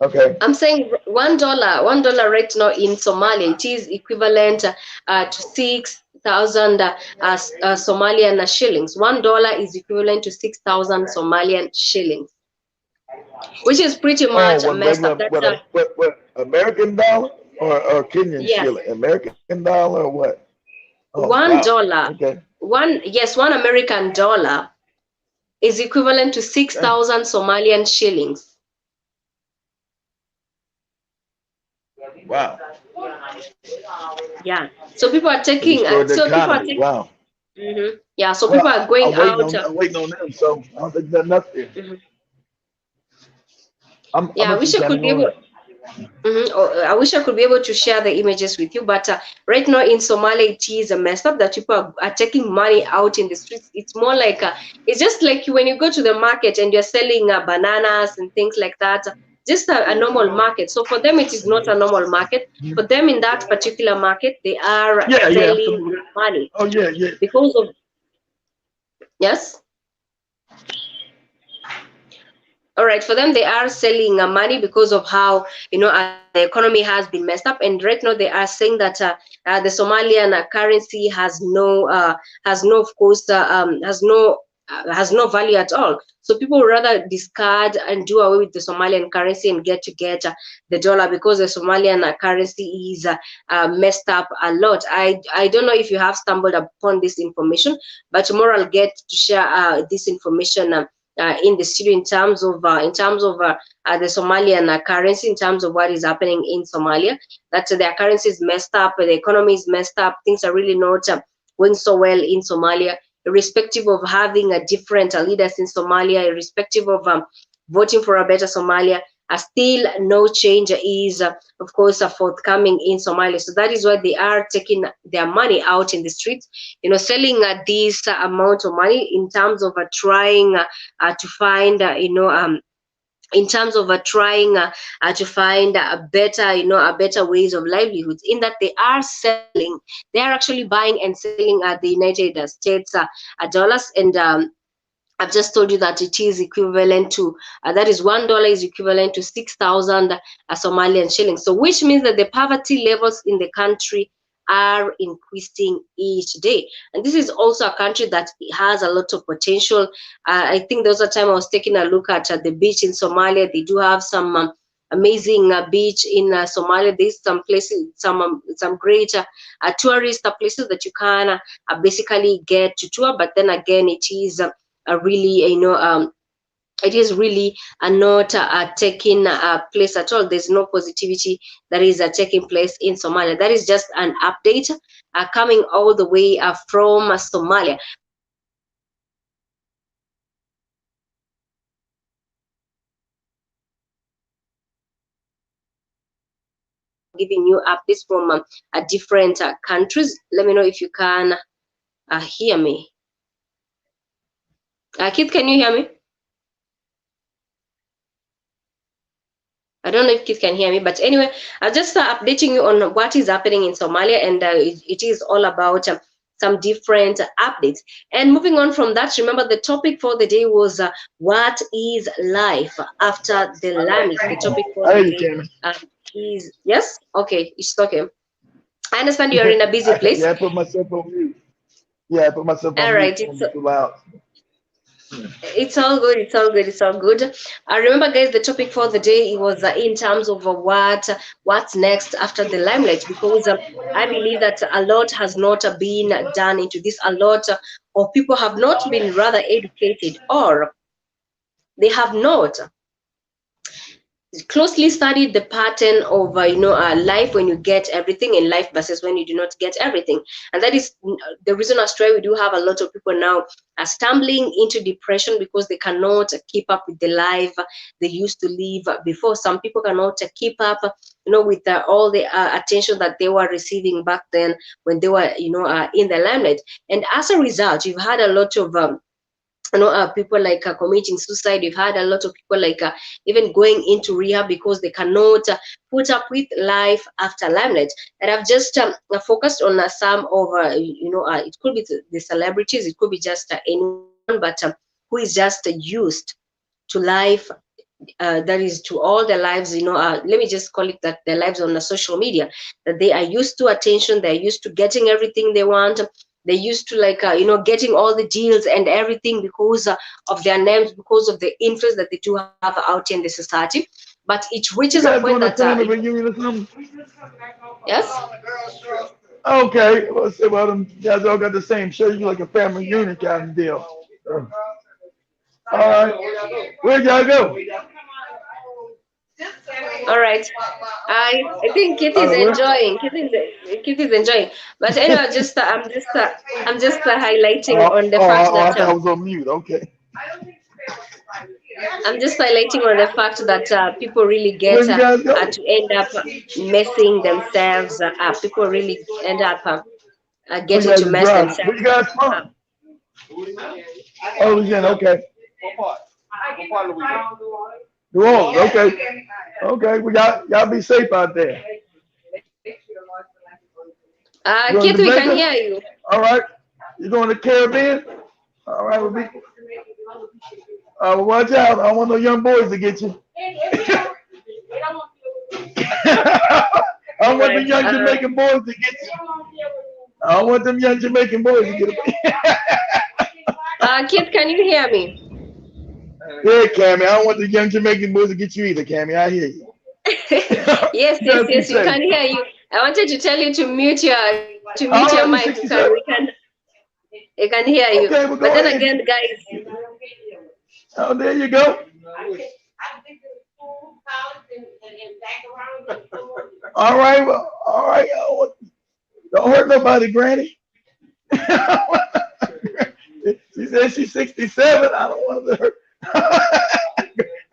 Okay. I'm saying $1 right now in Somalia. It is equivalent to 6,000 Somalian shillings. $1 is equivalent to 6,000 Somalian shillings, which is pretty Oh, much what messed up. regular, That's what American dollar or Kenyan yes, shilling? American dollar or what? Oh, one wow. dollar, Okay. one American dollar is equivalent to six Dang. thousand Somalian shillings. Wow. Yeah. So people are It taking. destroyed the So people are economy. taking. Wow. Yeah. So Well, people are going out. I'm waiting on them. So I don't think nothing up there. Mhm. I'm Yeah. I gonna wish keep I kind could of be able. going. I wish I could be able to share the images with you, but right now in Somalia, it is a messed up that people are taking money out in the streets. It's more like it's just like when you go to the market and you're selling bananas and things like that, just a normal market. So for them, it is not a normal market. For them, in that particular market, they are Yeah, yeah, I'm selling familiar. money Oh yeah, yeah. because of yes. All right, for them, they are selling money because of how the economy has been messed up, and right now they are saying that the Somalian currency has no, of course, has no value at all. So people would rather discard and do away with the Somalian currency and get the dollar because the Somalian currency is messed up a lot. I don't know if you have stumbled upon this information, but tomorrow I'll get to share this information. In the studio in terms of the Somalian currency, in terms of what is happening in Somalia, that their currency is messed up, the economy is messed up, things are really not going so well in Somalia, irrespective of having a different leaders in Somalia, irrespective of voting for a better Somalia. Still, no change is, of course, forthcoming in Somalia. So that is why they are taking their money out in the streets, selling this amount of money in terms of trying to find, in terms of trying to find a better, a better ways of livelihoods. In that they are actually buying and selling the United States dollars, and I've just told you that it is equivalent to that is $1 is equivalent to 6,000 Somalian shillings. So, which means that the poverty levels in the country are increasing each day. And this is also a country that has a lot of potential. I think there was a time I was taking a look at the beach in Somalia. They do have some amazing beach in Somalia. There's some places, some great tourist places that you can basically get to tour. But then again, it is a really, it is really not taking place at all. There's no positivity that is taking place in Somalia. That is just an update coming all the way from Somalia. But then again, guys, giving you updates from different countries. Let me know if you can hear me. Keith, can you hear me? I don't know if kids can hear me, but anyway, I'll just updating you on what is happening in Somalia, and it is all about some different updates. And moving on from that, remember the topic for the day was what is life after the limelight. The topic for the day is, yes, okay, it's okay. I understand you're in a busy place. Yeah, I put myself on mute. Yeah, I put myself on All right, mute. It's too loud. It's all good. It's all good. It's all good. I remember, guys, the topic for the day was in terms of what's next after the limelight, because I believe that a lot has not been done into this. A lot of people have not been rather educated, or they have not closely studied the pattern of life when you get everything in life versus when you do not get everything. And that is the reason as to why we do have a lot of people now stumbling into depression, because they cannot keep up with the life they used to live before. Some people cannot keep up with all the attention that they were receiving back then when they were in the limelight. And as a result, you've had a lot of people like committing suicide. We've had a lot of people like even going into rehab because they cannot put up with life after limelight. And I've just focused on some of it could be the celebrities, it could be just anyone, but who is just used to life, that is to all their lives, let me just call it that, their lives on the social media, that they are used to attention, they're used to getting everything they want, they're used to like getting all the deals and everything because of their names, because of the influence that they do have out in the society. But it reaches a point that family reunion or something? Yes. Okay, well, say well, them guys all got the same shirt. You like a family reunion kind of deal. All right, where'd y'all go? All right. I think Kit is Where? enjoying. Kit is enjoying. But anyway, just I'm just highlighting on the fact I that thought I was on mute. Okay. I'm just highlighting on the fact that people really Where get you guys go? to end up messing themselves up. People really end up Oh, you getting guys to are mess driving. Where themselves you guys up. from? Oh, Louisiana. Okay. New Orleans. Okay. Okay. We got y'all be safe out there. You going Kit, to we can Jamaica? hear you. All right. You going to Caribbean? All right. We'll be. Well, watch out. I don't want no young boys to get you. I don't All want the right. young Jamaican boys to get you. I don't want them young Jamaican boys to get you. Kit, can you hear me? Yeah, Cammy. I don't want the young Jamaican boys to get you either, Cammy. I hear you. Yes, You yes, guys be yes. We safe. can hear you. I wanted to tell you to mute All your right, you mic. 67. We can hear you. Okay, well, But go then ahead. again, guys, Oh, there you go. All right, well, all right. Don't hurt nobody, Granny. She said she's 67. I don't want to hurt.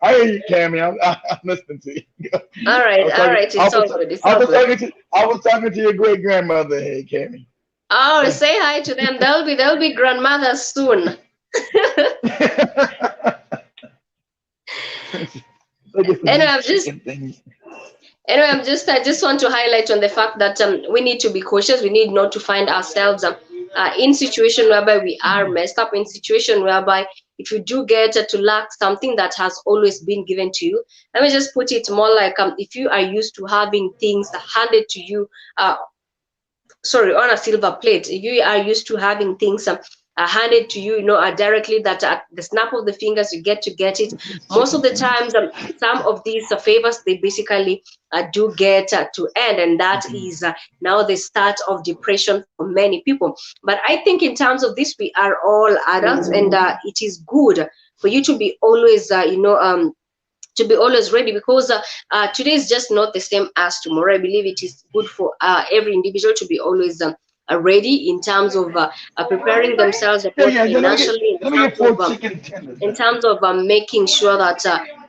I hear you, Cammy. I'm listening to you. all I right, was all talking. right. It's all good. It's I all was good. talking to. I was talking to your great grandmother. Hey, Cammy. Oh, say hi to them. They'll be grandmothers soon. Looking for Anyway, these chicken things. I just want to highlight on the fact that we need to be cautious. We need not to find ourselves in situation whereby we are messed up, in situation whereby if you do get to lack something that has always been given to you. Let me just put it more like if you are used to having things handed to you, sorry, on a silver plate. If you are used to having things handed to you, directly, that at the snap of the fingers you get it. Most of Chicken the tenders. times, some of these favors, they basically do get to end, and that is now the start of depression for many people. But I think in terms of this, we are all adults, and it is good for you to be always, to be always ready, because today is just not the same as tomorrow. I believe it is good for every individual to be always ready in terms of preparing themselves Yeah, both yeah, yeah. financially, Let me get four chicken tenders in then. terms of making sure that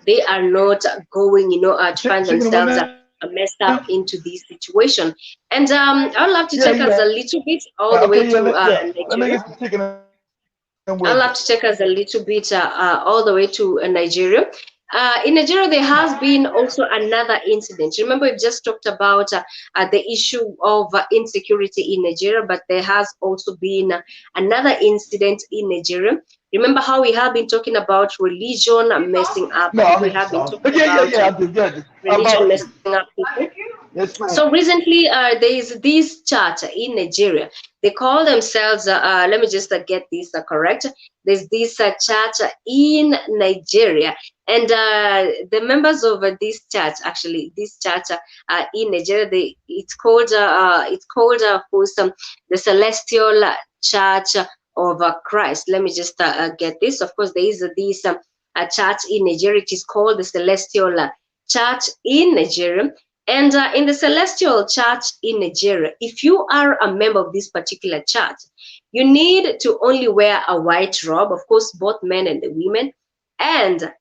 they are not going, to find Chicken what themselves now? messed up into this situation. And I would love to Yeah, take us yeah. a little bit Okay, all the yeah, way to yeah. Let me get some Nigeria. chicken and wedges. I'd love to take us a little bit all the way to Nigeria. In Nigeria, there has been also another incident. Remember, we just talked about the issue of insecurity in Nigeria, but there has also been another incident in Nigeria. Remember how we have been talking about religion messing up No, people? I'll We get the have been sauce. talking Yeah, yeah, about yeah. I do, yeah, I do. religion Barbecue. messing up people. Yes, So ma'am. recently, there is this church in Nigeria. They call themselves, let me just get this correct. There's this church in Nigeria. And the members of this church, actually, this church in Nigeria, it's called for some, the Celestial Church of Christ. Let me just get this. Of course, there is this a church in Nigeria. It is called the Celestial Church in Nigeria. And in the Celestial Church in Nigeria, if you are a member of this particular church, you need to only wear a white robe, of course, both men and the women. And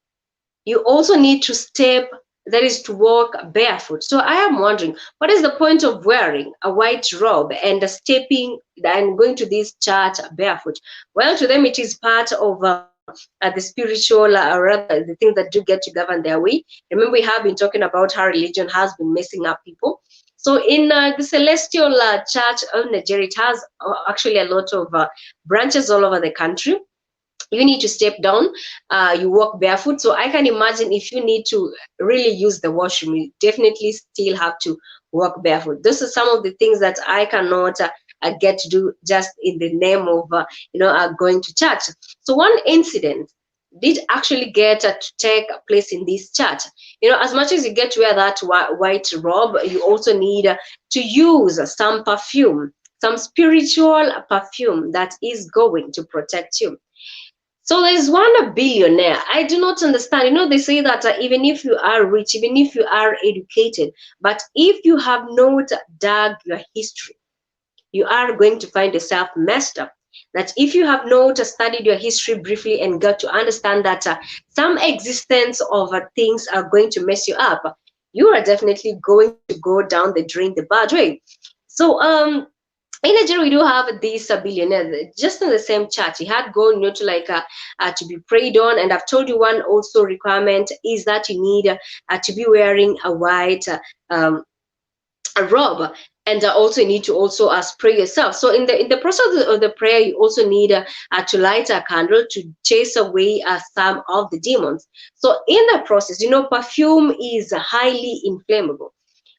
you also need to step, that is to walk barefoot. So I am wondering, what is the point of wearing a white robe and stepping and going to this church barefoot? Well, to them, it is part of the spiritual, rather the things that do get to govern their way. Remember, we have been talking about how religion has been messing up people. So in the Celestial Church of Nigeria, it has actually a lot of branches all over the country. You need to step down, you walk barefoot. So I can imagine if you need to really use the washroom, you definitely still have to walk barefoot. This is some of the things that I cannot get to do just in the name of going to church. So one incident did actually get to take place in this church. As much as you get to wear that white robe, you also need to use some perfume, some spiritual perfume that is going to protect you. So there's one billionaire. I do not understand. They say that even if you are rich, even if you are educated, but if you have not dug your history, you are going to find yourself messed up. That if you have not studied your history briefly and got to understand that some existence of things are going to mess you up, you are definitely going to go down the drain the bad way. So in Nigeria, we do have this billionaire just in the same church. He had gone, to like to be prayed on, and I've told you one also requirement is that you need to be wearing a white um, a robe, and also you need to also pray yourself. So in the process of the prayer, you also need to light a candle to chase away some of the demons. So in the process, perfume is highly inflammable.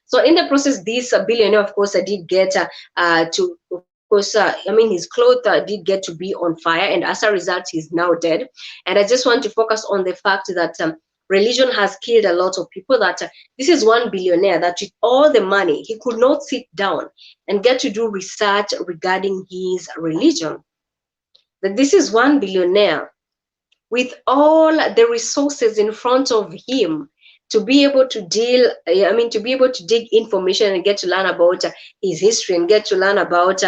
So in the process, this billionaire, of course, did get to, of course, I mean, his clothes did get to be on fire, and as a result, he's now dead. And I just want to focus on the fact that religion has killed a lot of people. That this is one billionaire that with all the money, he could not sit down and get to do research regarding his religion. That this is one billionaire with all the resources in front of him to be able to to be able to dig information and get to learn about his history and get to learn about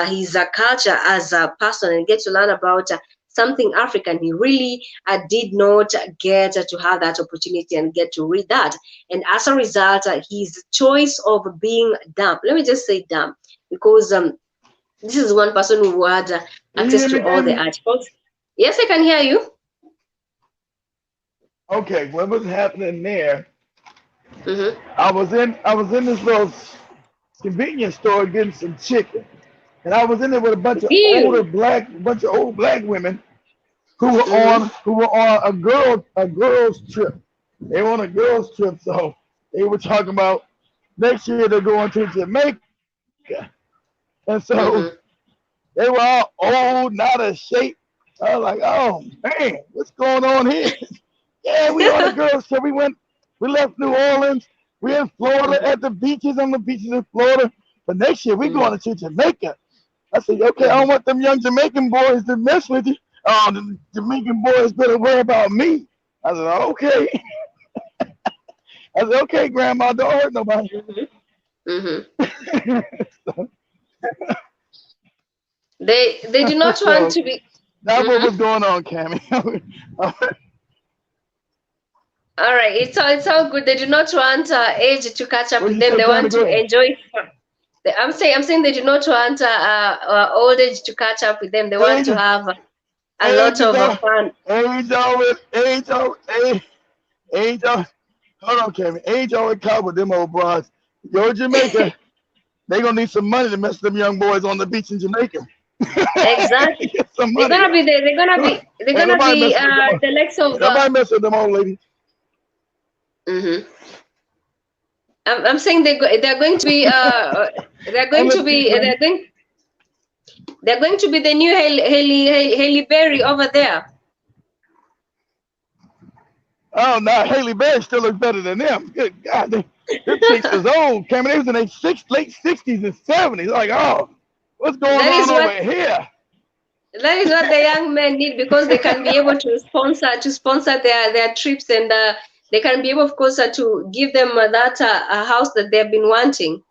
his culture as a person and get to learn about something African. He really did not get to have that opportunity and get to read that. And as a result, his choice of being dumb, let me just say dumb, because this is one person who had Can you access hear to me, all the Calmie? articles. Yes, I can hear you. Okay, what was happening there? Mm-hmm. I was in this little convenience store getting some chicken, and I was in there with a Ew. bunch of old black women who were Mm-hmm. on a girls trip. They were on a girls trip, so they were talking about next year they're going to Jamaica, and so Mm-hmm. they They were all old, not of shape. I was like, oh man, what's going on here? Yeah, we on the girls trip. We left New Orleans. We in Florida Mhm, at the beaches, on the beaches in Florida. But next year we mhm, going to Jamaica. I said, okay, I don't mhm. want them young Jamaican boys to mess with you. Oh, the Jamaican boys better worry about me. I said, okay. I said, okay, Grandma, don't hurt nobody. Mhm. Mhm. so, They do not want so to be. that's what Mhm. was going on, Cammy. All right, it's all good. They do not want age to catch up What with you them. say, They Cammy? want Go to ahead. enjoy fun. I'm saying they do not want old age to catch up with them. They want to Age, have a age lot is of all, fun. age, hold on, Cammy. Age always covered them old broads. Yo, Jamaica, they gonna need some money to mess them young boys on the beach in Jamaica. Exactly. Get some They're money. gonna be there. They're gonna Ain't be. They're gonna nobody be messing with them. the likes of. Ain't nobody messing with them old ladies. Mhm. I'm saying they're going to be they're going I'm to listening, be Cammy. they're going to be the new Haley Berry over there. Oh, no, Haley Berry still looks better than them. Good God, them chicks is old, Cammy. They was in their late 60s and 70s. Like, oh, what's going That on is over what here? that is what the young men need because they can be able to sponsor their trips and they can be able, of course, to give them that house that they've been wanting.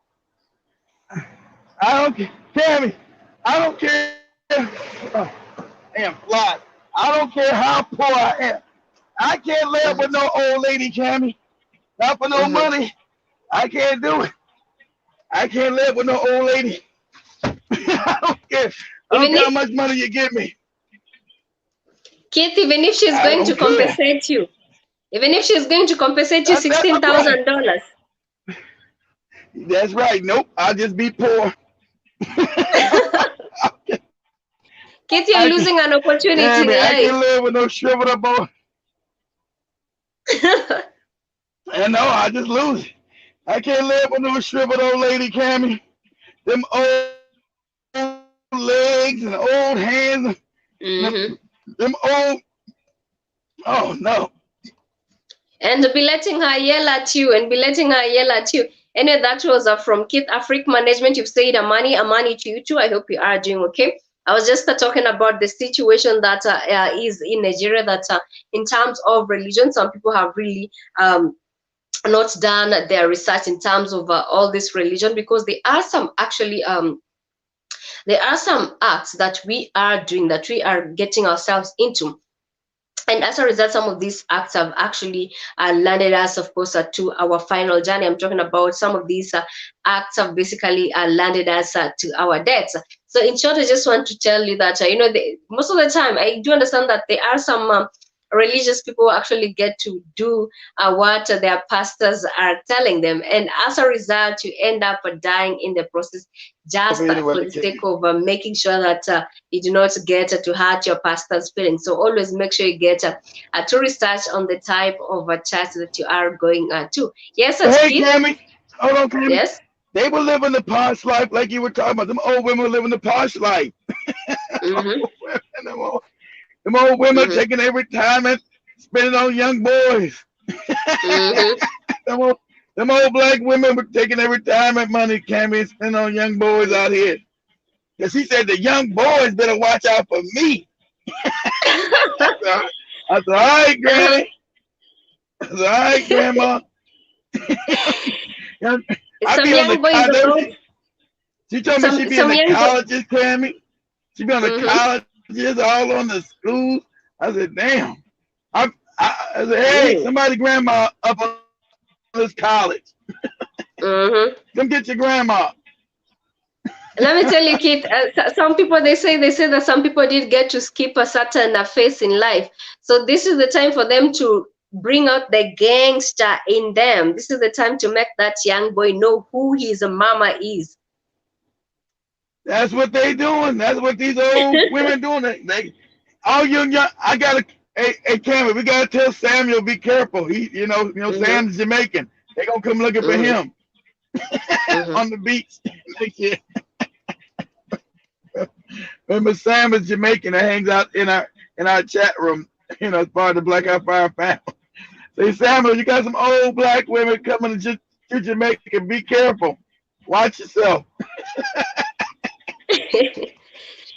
I don't care, Cammy. I don't care. Oh, damn flies. I don't care how poor I am. I can't live with no Mhm, old lady, Cammy. Not for no mhm. money. I can't do it. I can't live with no old lady. I don't care. I don't Even care how if much money you give me. Kit, even if she's I going to don't care. compensate you, even if she's going to compensate you That's right. $16,000. That's right. Nope. I'll just be poor. Kit, I you're can, losing an opportunity damn in it, I life. can live with no shriveled up boy. And no, I just lose it. I can't live with no shriveled old lady, Cammy. Them old legs and old hands. Them Hmm. old. Oh no. And be letting her yell at you and be letting her yell at you. Anyway, that was from Kit Afrique Management. You've said a money to you too. I hope you are doing okay. I was just talking about the situation that is in Nigeria. That in terms of religion, some people have really not done their research in terms of all this religion because there are some acts that we are doing that we are getting ourselves into, and as a result, some of these acts have actually landed us, of course, to our final journey. I'm talking about some of these acts have basically landed us to our deaths. So, in short, I just want to tell you that most of the time, I do understand that there are some religious people who actually get to do what their pastors are telling them, and as a result, you end up dying in the process, just Anyway, for the sake of making sure that you do not get to hurt your pastor's feelings. So always make sure you get to research on the type of church that you are going to. Yes, but at hey, Keith. Cammy, hold on, Cammy. Yes. They were living the posh life like you were talking about. Them old women were living the posh life. Mm-hmm. Them old women Mm-hmm. taking their retirement, spending on young boys. Mm-hmm. them, old, them old black women were taking their retirement money, Cammy, and spending on young boys out here. Because he said the young boys better watch out for me. I said, all right, Granny. I said, all right, Grandma. I Some be on young the. boys I know about she told me she some be in some the young boy. colleges, Cammy. She be on the Mm-hmm. colleges, all on the schools. I said, damn. I said, hey, Mm. somebody grandma up on this college. Come get your Mm-hmm. grandma. Let me tell you, Kate. Some people they say that some people did get to skip a certain phase in life. So this is the time for them to bring out the gangster in them. This is the time to make that young boy know who his mama is. That's what they doing. That's what these old women doing. All young. I gotta. Hey, Cameron, we gotta tell Samuel be careful. Mm-hmm. Sam's Jamaican. They gonna come looking for Mm-hmm. him Mm-hmm. on the beach next year. Miss Sam is Jamaican that hangs out in our chat room, as part of the Black Out Fire family. Say, Samuel, you got some old black women coming to Jamaica. Be careful. Watch yourself.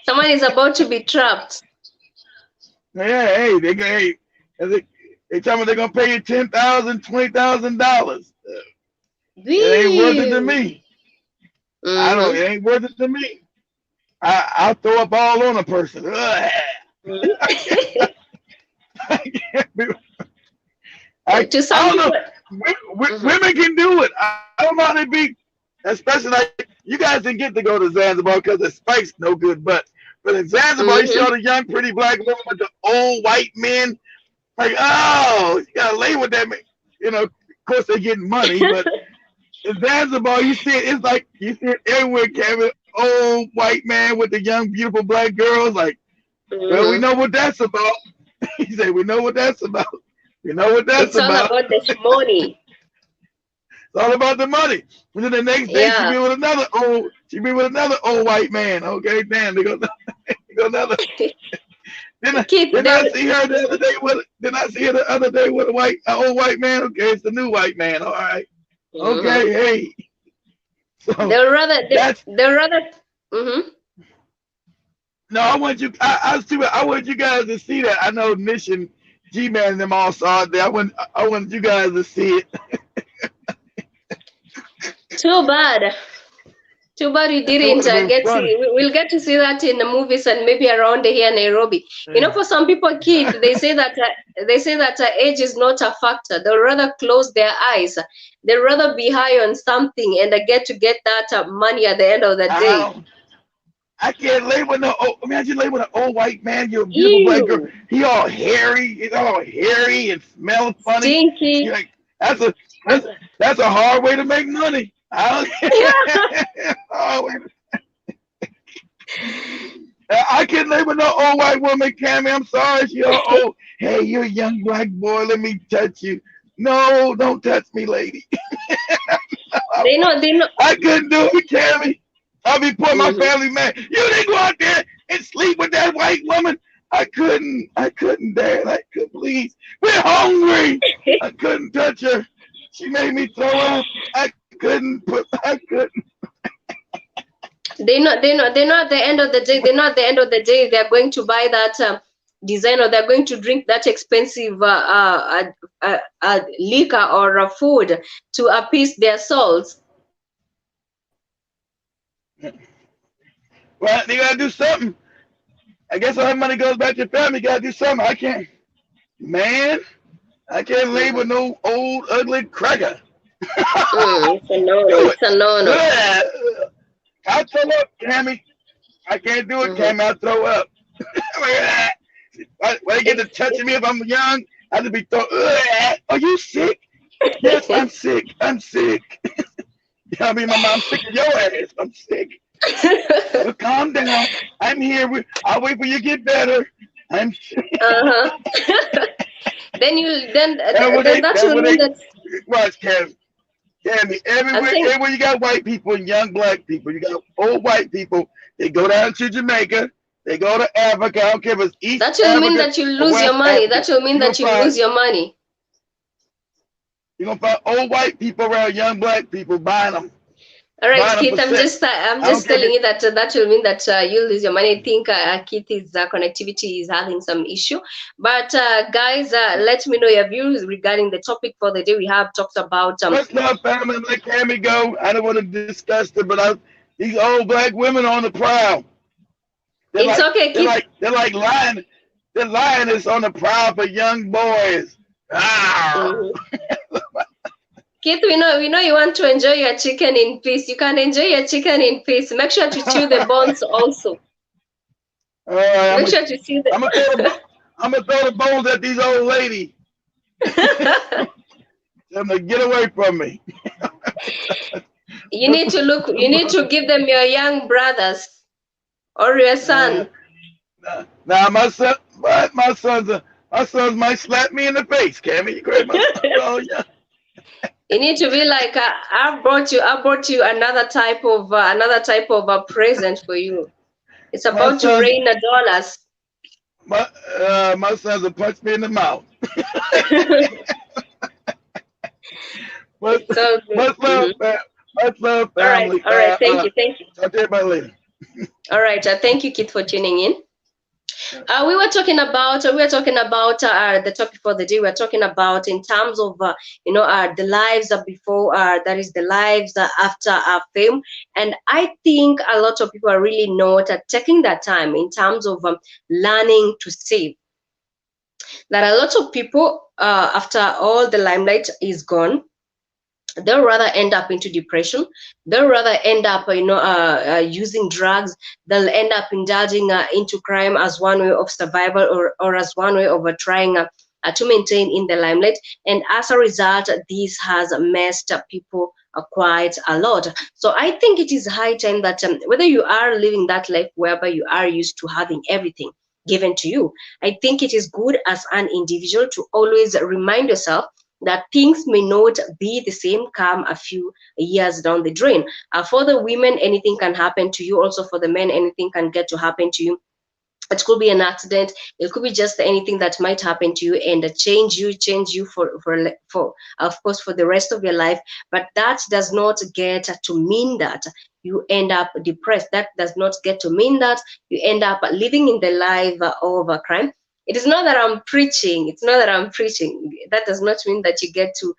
Someone is about to be trapped. Yeah, hey, they tell me they're gonna pay you $10,000, $20,000. It ain't worth it to Wee. me. I don't. Mm-hmm. It ain't worth it to me. I'll throw up all on a person. I Mm-hmm. can't be, To I some don't know. people. Mm-hmm. Women can do it. I don't know how they be, especially like you guys didn't get to go to Zanzibar because the spike's no good. But in Zanzibar, you see all Mm-hmm. the young, pretty black women with the old white men. Like, oh, you gotta lay with that man. Of course they're getting money, but in Zanzibar, you see it. It's like you see it everywhere. Kevin, old white man with the young, beautiful black girls. Like, well, we Mm-hmm. know what that's about. He said, we know what that's about. We know what that's It's all about. about the money. It's all about the money. And then the next day Yeah. she be with another old white man. Okay, damn, they go, they go another. Keith, Then I see her the other day with. Then I see her the other day with an old white man. Okay, it's the new white man. All right. mm-hmm. Okay, hey. So They'll rather that's they'll rather mm-hmm. no. I want you. I want you guys to see that. I know Nish and G-Man and them all saw it there. I want you guys to see it. Too bad. Too bad we It would didn't have been get to. funny. We'll get to see that in the movies and maybe around here in Nairobi. Yeah. For some people, Keith, they say that age is not a factor. They'll rather close their eyes. They'd rather be high on something and get that money at the end of the day. I I can't lay with no. Imagine lay with an old white man. You're a beautiful black girl. Ew, He all hairy. He's all hairy and smells funny. You're stinky. like, that's a that's that's a hard way to make money. I don't. Oh, I can't lay with no old white woman, Cammy. I'm sorry. She all old. Hey, you're a young black boy. Let me touch you. No, don't touch me, lady. They know. I couldn't do it, Cammy. I'll be poor, my Mhm. family man. You didn't go out there and sleep with that white woman. I couldn't. I couldn't, Dad. I could please. We're hungry. I couldn't touch her. She made me throw up. I couldn't put. I couldn't. They know at the end of the day, they know at the end of the day they're going to buy that design, or they're going to drink that expensive liquor or food to appease their souls. Well, you gotta do something. I guess all that money goes back to your family. You gotta do something. I can't. Man, I can't lay with Mhm. no old ugly cracker. It's a no no. Do it. It's a no no. I'll throw up, Cammy. I can't do it, Mhm. Cammy. I'll throw up. Why they get to touching me if I'm young? I have to be throw. Are you sick? Yes, I'm sick. I'm sick. I mean, I'm sick of your ass. I'm sick. Well, calm down. I'm here. I'll wait for you to get better. I'm sick. Uh-huh. then that That's will what mean they that watch, Cammy. Cammy, I'm saying everywhere you got white people and young black people, you got old white people. They go down to Jamaica. They go to Africa. I don't care if it's East that will mean Africa that you or lose your West money. Africa. That will mean that you lose your money. You're gonna find old white people around young black people All right, buying them Keith. for I'm sex. just I'm I don't just care if telling it, you that that will mean that you lose your money. I think Keith's connectivity is having some issue. But guys, let me know your views regarding the topic for the day. We have talked about much love, family. Let Cammy go. I don't want to discuss it, but these old black women on the prowl. They're It's like okay, Keith. they're like lying. They're lying is on the prowl for young boys. Ah. Mhm. Keith, we know you want to enjoy your chicken in peace. You can enjoy your chicken in peace. Make sure to chew the bones also. All right, Make sure to see I'm gonna throw the. I'm gonna throw the bones at these old ladies. Tell them to get away from me. You need to look. You need to give them your young brothers or your Uh, son. now my sons might slap me in the face. Cammy, you crazy? My sons all young. You need to be like, I brought you another type of a present for you. It's My about to son, rain dollars. my sons will punch me in the mouth. much, So good. much love, much love, All right, family. all right. Thank you, thank you. Talk to everybody later. All right, thank you, Kit, for tuning in. We were talking about the topic for the day. We're talking about in terms of the lives before, that is the lives after fame, and I think a lot of people are really not taking that time in terms of learning to save. That a lot of people, after all the limelight is gone, they'll rather end up into depression. They'll rather end up using drugs. They'll end up indulging into crime as one way of survival, or as one way of trying to maintain in the limelight. And as a result, this has messed up people quite a lot. So I think it is high time that whether you are living that life whereby you are used to having everything given to you, I think it is good as an individual to always remind yourself that things may not be the same come a few years down the drain. For the women, anything can happen to you. Also for the men, anything can get to happen to you. It could be an accident. It could be just anything that might happen to you and change you for of course for the rest of your life. But that does not get to mean that you end up depressed. That does not get to mean that you end up living in the life of a crime. It is not that I'm preaching. It's not that I'm preaching. That does not mean that you get to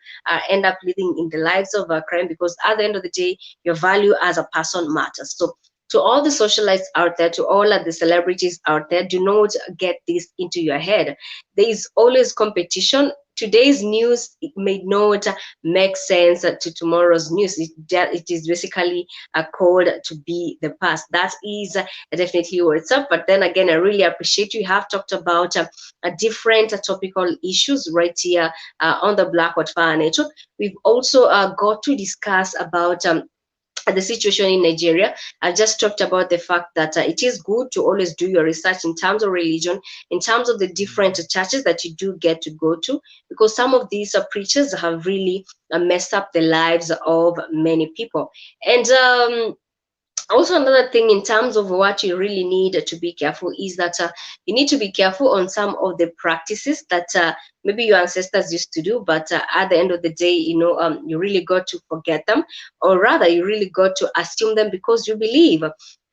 end up living in the lives of a crime, because at the end of the day, your value as a person matters. So to all the socialites out there, to all of the celebrities out there, do not get this into your head. There is always competition. Today's news may not make sense to tomorrow's news. It is basically a code to be the past. That is definitely what's up. But then again, I really appreciate you have talked about a different topical issues right here on the Black Hot Fire Network. We've also got to discuss about the situation in Nigeria. I just talked about the fact that it is good to always do your research in terms of religion, in terms of the different churches that you do get to go to, because some of these preachers have really messed up the lives of many people. And also another thing in terms of what you really need to be careful is that you need to be careful on some of the practices that maybe your ancestors used to do, but at the end of the day, you really got to forget them, or rather you really got to assume them because you believe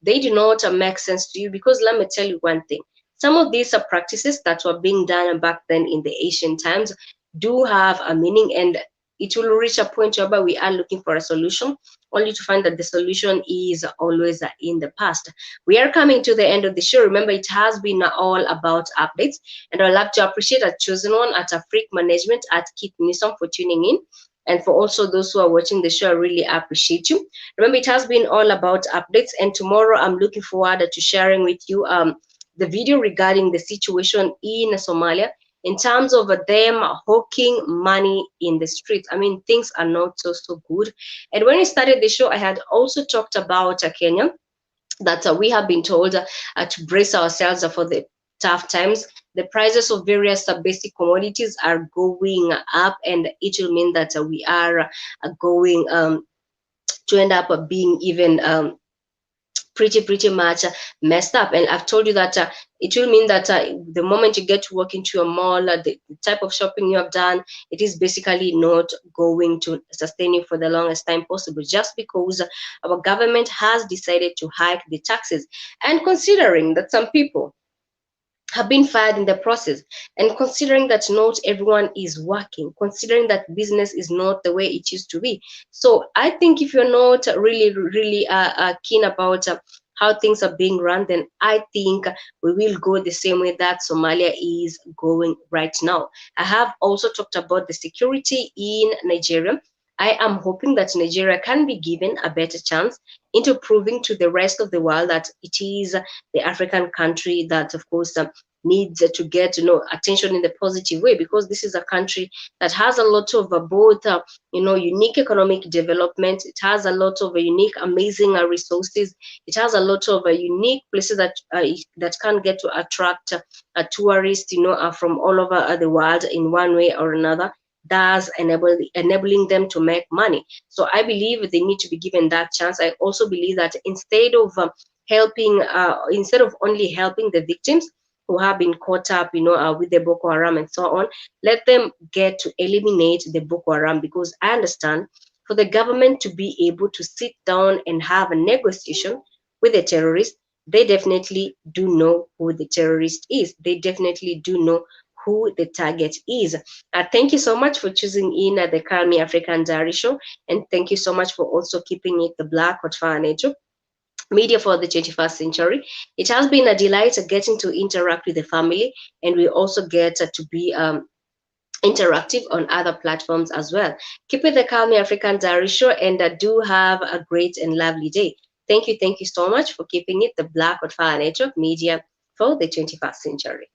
they do not make sense to you. Because let me tell you one thing, some of these practices that were being done back then in the ancient times do have a meaning, and it will reach a point where we are looking for a solution, only to find that the solution is always in the past. We are coming to the end of the show. Remember, it has been all about updates, and I'd love to appreciate a chosen one at a Freak Management at Keith Newsom for tuning in. And for also those who are watching the show, I really appreciate you. Remember, it has been all about updates, and tomorrow I'm looking forward to sharing with you the video regarding the situation in Somalia in terms of them hawking money in the streets. I mean, things are not so good. And when we started the show, I had also talked about Kenya, that we have been told to brace ourselves for the tough times. The prices of various basic commodities are going up, and it will mean that we are going to end up being even pretty much messed up. And I've told you that it will mean that the moment you get to walk into a mall, the type of shopping you have done, it is basically not going to sustain you for the longest time possible, just because our government has decided to hike the taxes. And considering that some people have been fired in the process, and considering that not everyone is working, considering that business is not the way it used to be. So I think if you're not really keen about how things are being run, then I think we will go the same way that Somalia is going right now. I have also talked about the security in Nigeria. I am hoping that Nigeria can be given a better chance into proving to the rest of the world that it is the African country that, of course, needs to get attention in the positive way, because this is a country that has a lot of both unique economic development. It has a lot of unique amazing resources. It has a lot of unique places that can get to attract tourists from all over the world in one way or another, thus enabling them to make money. So I believe they need to be given that chance. I also believe that instead of helping, instead of only helping the victims who have been caught up, with the Boko Haram and so on, let them get to eliminate the Boko Haram, because I understand for the government to be able to sit down and have a negotiation with the terrorists, they definitely do know who the terrorist is. They definitely do know who the target is. Thank you so much for choosing in at the Calmie African Diary Show, and thank you so much for also keeping it the Black Hotfire Network media for the 21st century. It has been a delight getting to interact with the family, and we also get to be interactive on other platforms as well. Keep it the Calmie African Diary Show, and do have a great and lovely day. Thank you so much for keeping it the Black Hotfire Network media for the 21st century.